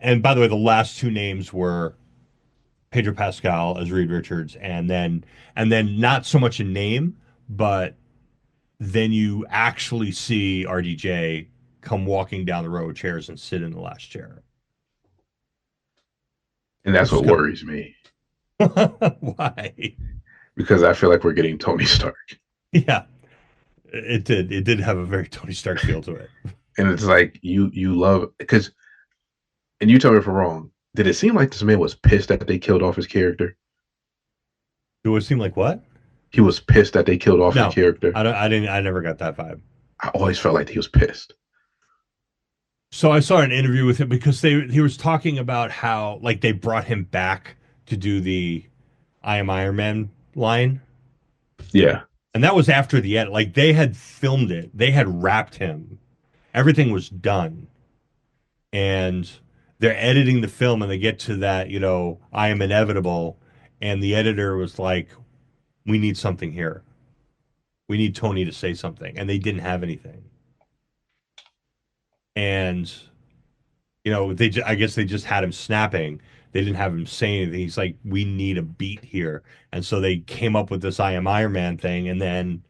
and by the way, the last two names were Pedro Pascal as Reed Richards, and then not so much a name, but then you actually see RDJ come walking down the row of chairs and sit in the last chair. And that's what worries me. Why? Because I feel like we're getting Tony Stark. Yeah. It did have a very Tony Stark feel to it. And it's like you love, because, and you tell me if I'm wrong, did it seem like this man was pissed that they killed off his character? It would seem like what? He was pissed that they killed off his character. I never got that vibe. I always felt like he was pissed. So I saw an interview with him because he was talking about how like they brought him back to do the I Am Iron Man line. Yeah. And that was after the edit. Like they had filmed it. They had wrapped him. Everything was done. And they're editing the film and they get to that, I am inevitable. And the editor was like, we need something here. We need Tony to say something. And they didn't have anything. And, I guess they just had him snapping. They didn't have him say anything. He's like, we need a beat here. And so they came up with this I Am Iron Man thing. And then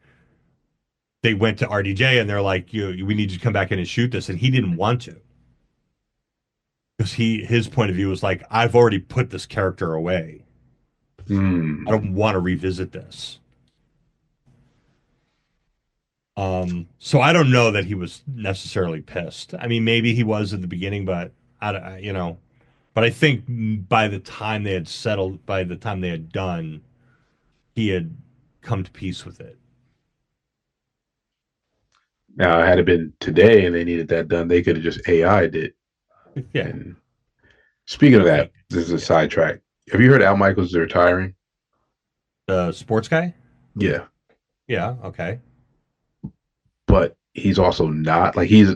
they went to RDJ and they're like, we need you to come back in and shoot this. And he didn't want to. Because his point of view was like, I've already put this character away. I don't want to revisit this. So I don't know that he was necessarily pissed. I mean, maybe he was at the beginning, but but I think by the time they had settled, by the time they had done, he had come to peace with it. Now, had it been today and they needed that done, they could have just AI'd it. Yeah. And speaking of that, this is a sidetrack. Have you heard Al Michaels is retiring? The sports guy? Yeah. Yeah. Okay. But he's also not, like, he's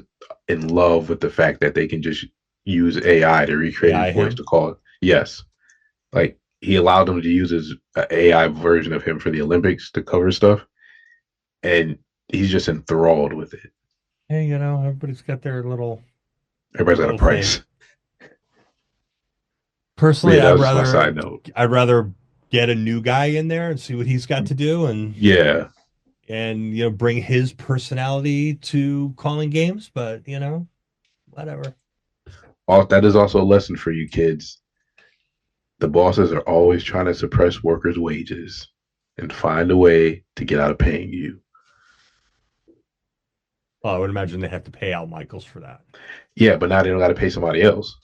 in love with the fact that they can just use AI to recreate his voice to call it. Yes. Like, he allowed them to use his AI version of him for the Olympics to cover stuff. And he's just enthralled with it. Hey, everybody's got their little. Everybody's got a price. Thing. Personally, yeah, my side note. I'd rather get a new guy in there and see what he's got to do, and bring his personality to calling games. But whatever. That is also a lesson for you kids. The bosses are always trying to suppress workers' wages and find a way to get out of paying you. Well, I would imagine they have to pay Al Michaels for that. Yeah, but now they don't got to pay somebody else.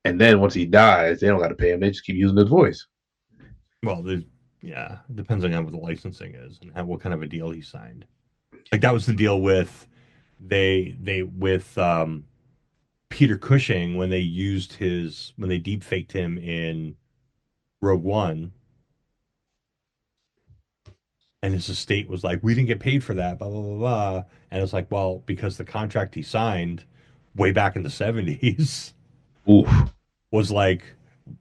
And then once he dies, they don't got to pay him. They just keep using his voice. Well, it depends on what the licensing is and what kind of a deal he signed. Like that was the deal with with Peter Cushing when they deep faked him in Rogue One, and his estate was like, we didn't get paid for that, blah blah blah blah, and it's like, well, because the contract he signed way back in the 70s Oof, was like,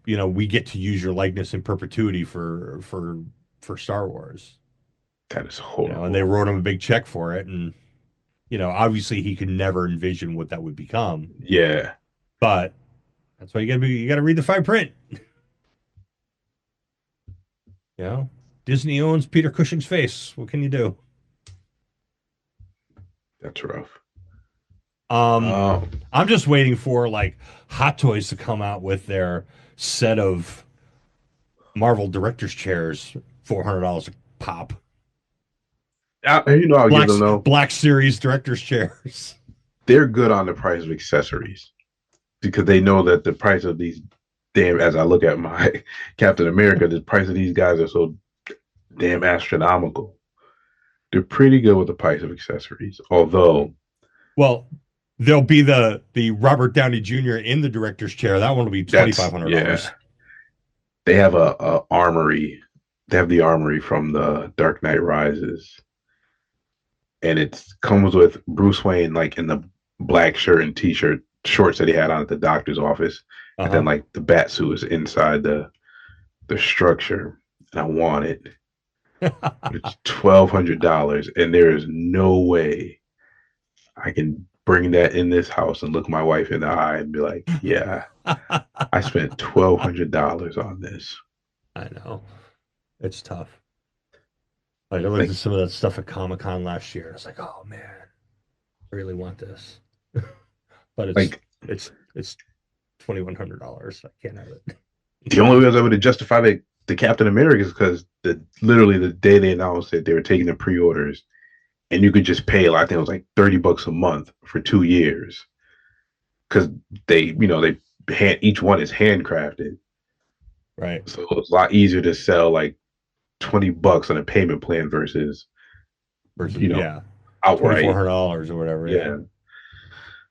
we get to use your likeness in perpetuity for Star Wars, that is horrible. and they wrote him a big check for it, and obviously he could never envision what that would become, Yeah, but that's why you gotta read the fine print. Disney owns Peter Cushing's face. What can you do? that's rough. I'm just waiting for like Hot Toys to come out with their set of Marvel director's chairs, $400 a pop. I'll give them though. Black Series director's chairs. They're good on the price of accessories because they know that the price of these as I look at my Captain America, the price of these guys are so damn astronomical. They're pretty good with the price of accessories, although. Well, there'll be the Robert Downey Jr. in the director's chair. That one will be $2,500. Yeah. They have a armory. They have the armory from the Dark Knight Rises, and it comes with Bruce Wayne like in the black shirt and t-shirt, shorts that he had on at the doctor's office, and then like the bat suit is inside the structure, and I want it. It's $1,200, and there is no way I can bring that in this house and look my wife in the eye and be like, yeah, I spent $1,200 on this. I know. It's tough. Like I looked at some of that stuff at Comic-Con last year. It's like, oh man, I really want this. But it's $2,100. I can't have it. The only way I was able to justify the Captain America is because literally the day they announced it, they were taking the pre-orders, and you could just pay. I think it was like $30 a month for 2 years, because each one is handcrafted, right? So it's a lot easier to sell like $20 on a payment plan versus outright $2,400 or whatever. Yeah.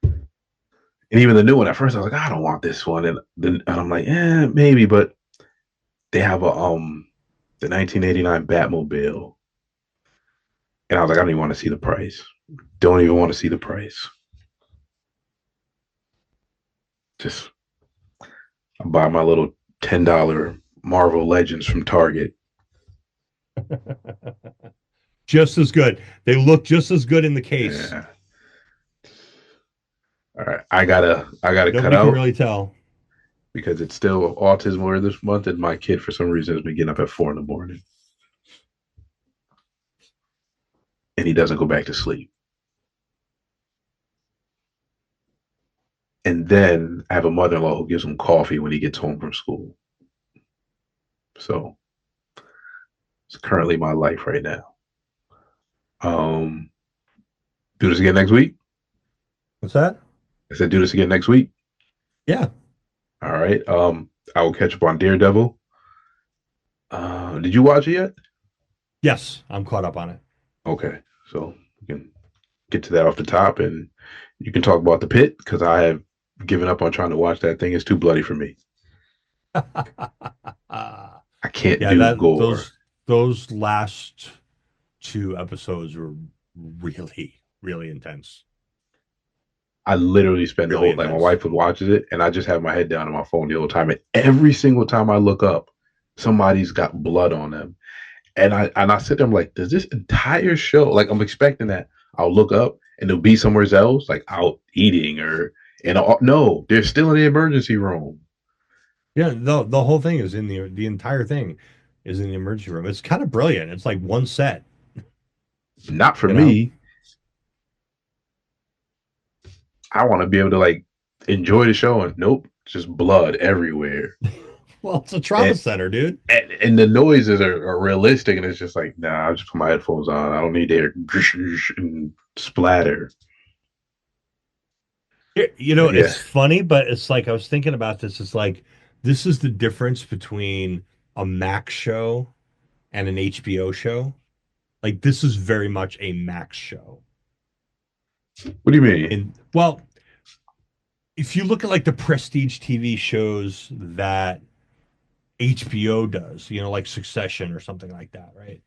And even the new one, at first I was like, I don't want this one, and then I'm like, maybe, but they have the 1989 Batmobile, and I was like, I don't even want to see the price. Don't even want to see the price. Just I buy my little $10 Marvel Legends from Target. Just as good. They look just as good in the case. Yeah. All right, I gotta Nobody cut out. Can really tell because it's still Autism Aware this month, and my kid for some reason has been getting up at 4 a.m. and he doesn't go back to sleep. And then I have a mother-in-law who gives him coffee when he gets home from school. So it's currently my life right now. Do this again next week. What's that? I said do this again next week. Yeah. All right. I will catch up on Daredevil. Did you watch it yet? Yes, I'm caught up on it. Okay, so we can get to that off the top, and you can talk about The Pit, because I have given up on trying to watch that thing. It's too bloody for me. I can't do gore. Those last 2 episodes were really, really intense. I literally spend the whole my wife would watches it, and I just have my head down on my phone the whole time. And every single time I look up, somebody's got blood on them. And I sit there, I'm like, does this entire show, like I'm expecting that I'll look up and they'll be somewhere else, like out eating no, they're still in the emergency room. Yeah, the whole thing is in the entire thing is in the emergency room. It's kind of brilliant. It's like one set. Not for me. I want to be able to like enjoy the show, and nope, just blood everywhere. Well, it's a trauma center, dude. And the noises are realistic, and it's just like, nah, I'll just put my headphones on. I don't need to and splatter. It's funny, but it's like I was thinking about this. It's like this is the difference between a Max show and an HBO show. Like this is very much a Max show. What do you mean? Well, if you look at like the prestige TV shows that HBO does, like Succession or something like that, right?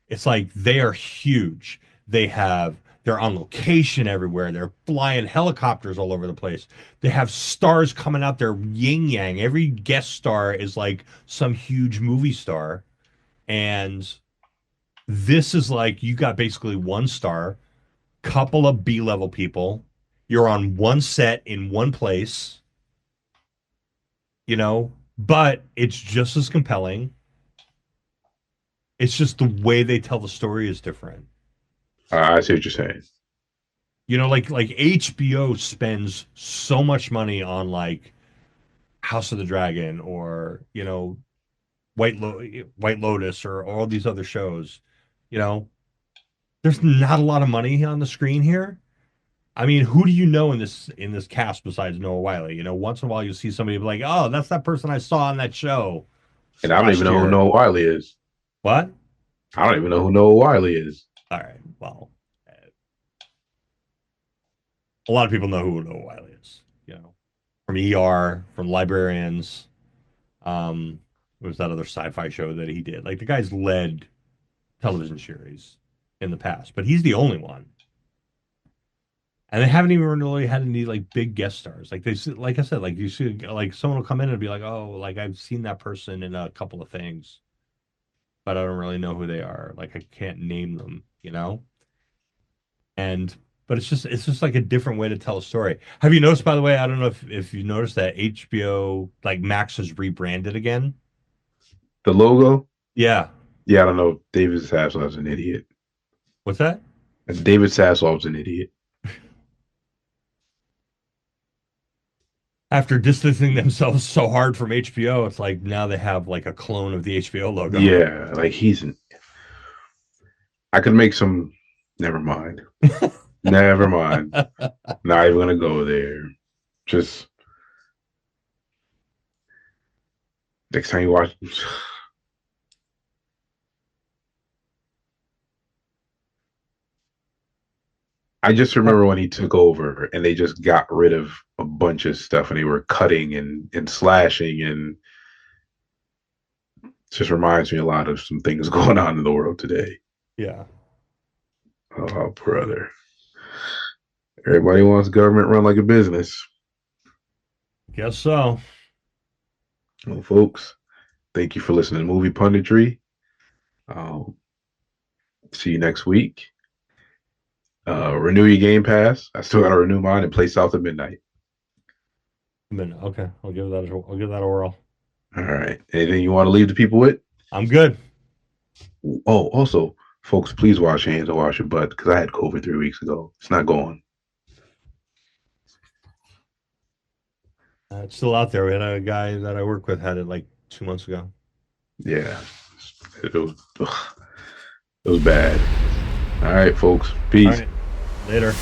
It's like they are huge. They're on location everywhere. They're flying helicopters all over the place. They have stars coming out there yin yang. Every guest star is like some huge movie star. And this is like you got basically one star, couple of B-level people. You're on one set in one place, but it's just as compelling. It's just the way they tell the story is different. I see what you're saying. Like HBO spends so much money on like House of the Dragon or White Lotus or all these other shows. There's not a lot of money on the screen here. I mean, who do you know in this cast besides Noah Wiley? Once in a while you see somebody be like, "Oh, that's that person I saw on that show." And I don't even know who Noah Wiley is. What? I don't even know who Noah Wiley is. All right. Well, a lot of people know who Noah Wiley is. From ER, from Librarians. What was that other sci-fi show that he did? Like the guy's led television series in the past, but he's the only one. And they haven't even really had any like big guest stars. Like like I said, like you see, like someone will come in and be like, "Oh, like I've seen that person in a couple of things, but I don't really know who they are. Like I can't name them, But it's just like a different way to tell a story. Have you noticed, by the way? I don't know if you noticed that HBO like Max has rebranded again. The logo? Yeah. Yeah, I don't know. David Zaslav's an idiot. What's that? David Zaslav's an idiot. After distancing themselves so hard from HBO, it's like now they have like a clone of the HBO logo. Yeah, like I could make some. Never mind. Never mind. Not even gonna go there. Just next time you watch. I just remember when he took over and they just got rid of a bunch of stuff and they were cutting and slashing, and it just reminds me a lot of some things going on in the world today. Yeah. Oh, brother. Everybody wants government run like a business. Guess so. Well, folks, thank you for listening to Movie Punditry. See you next week. Renew your Game Pass. I still got to renew mine and play South of Midnight. Okay, I'll give that a whirl. All right. Anything you want to leave the people with? I'm good. Oh, also, folks, please wash your hands or wash your butt because I had COVID 3 weeks ago. It's not going. It's still out there. We had a guy that I work with had it like 2 months ago. Yeah, it was bad. All right, folks. Peace. All right. Later.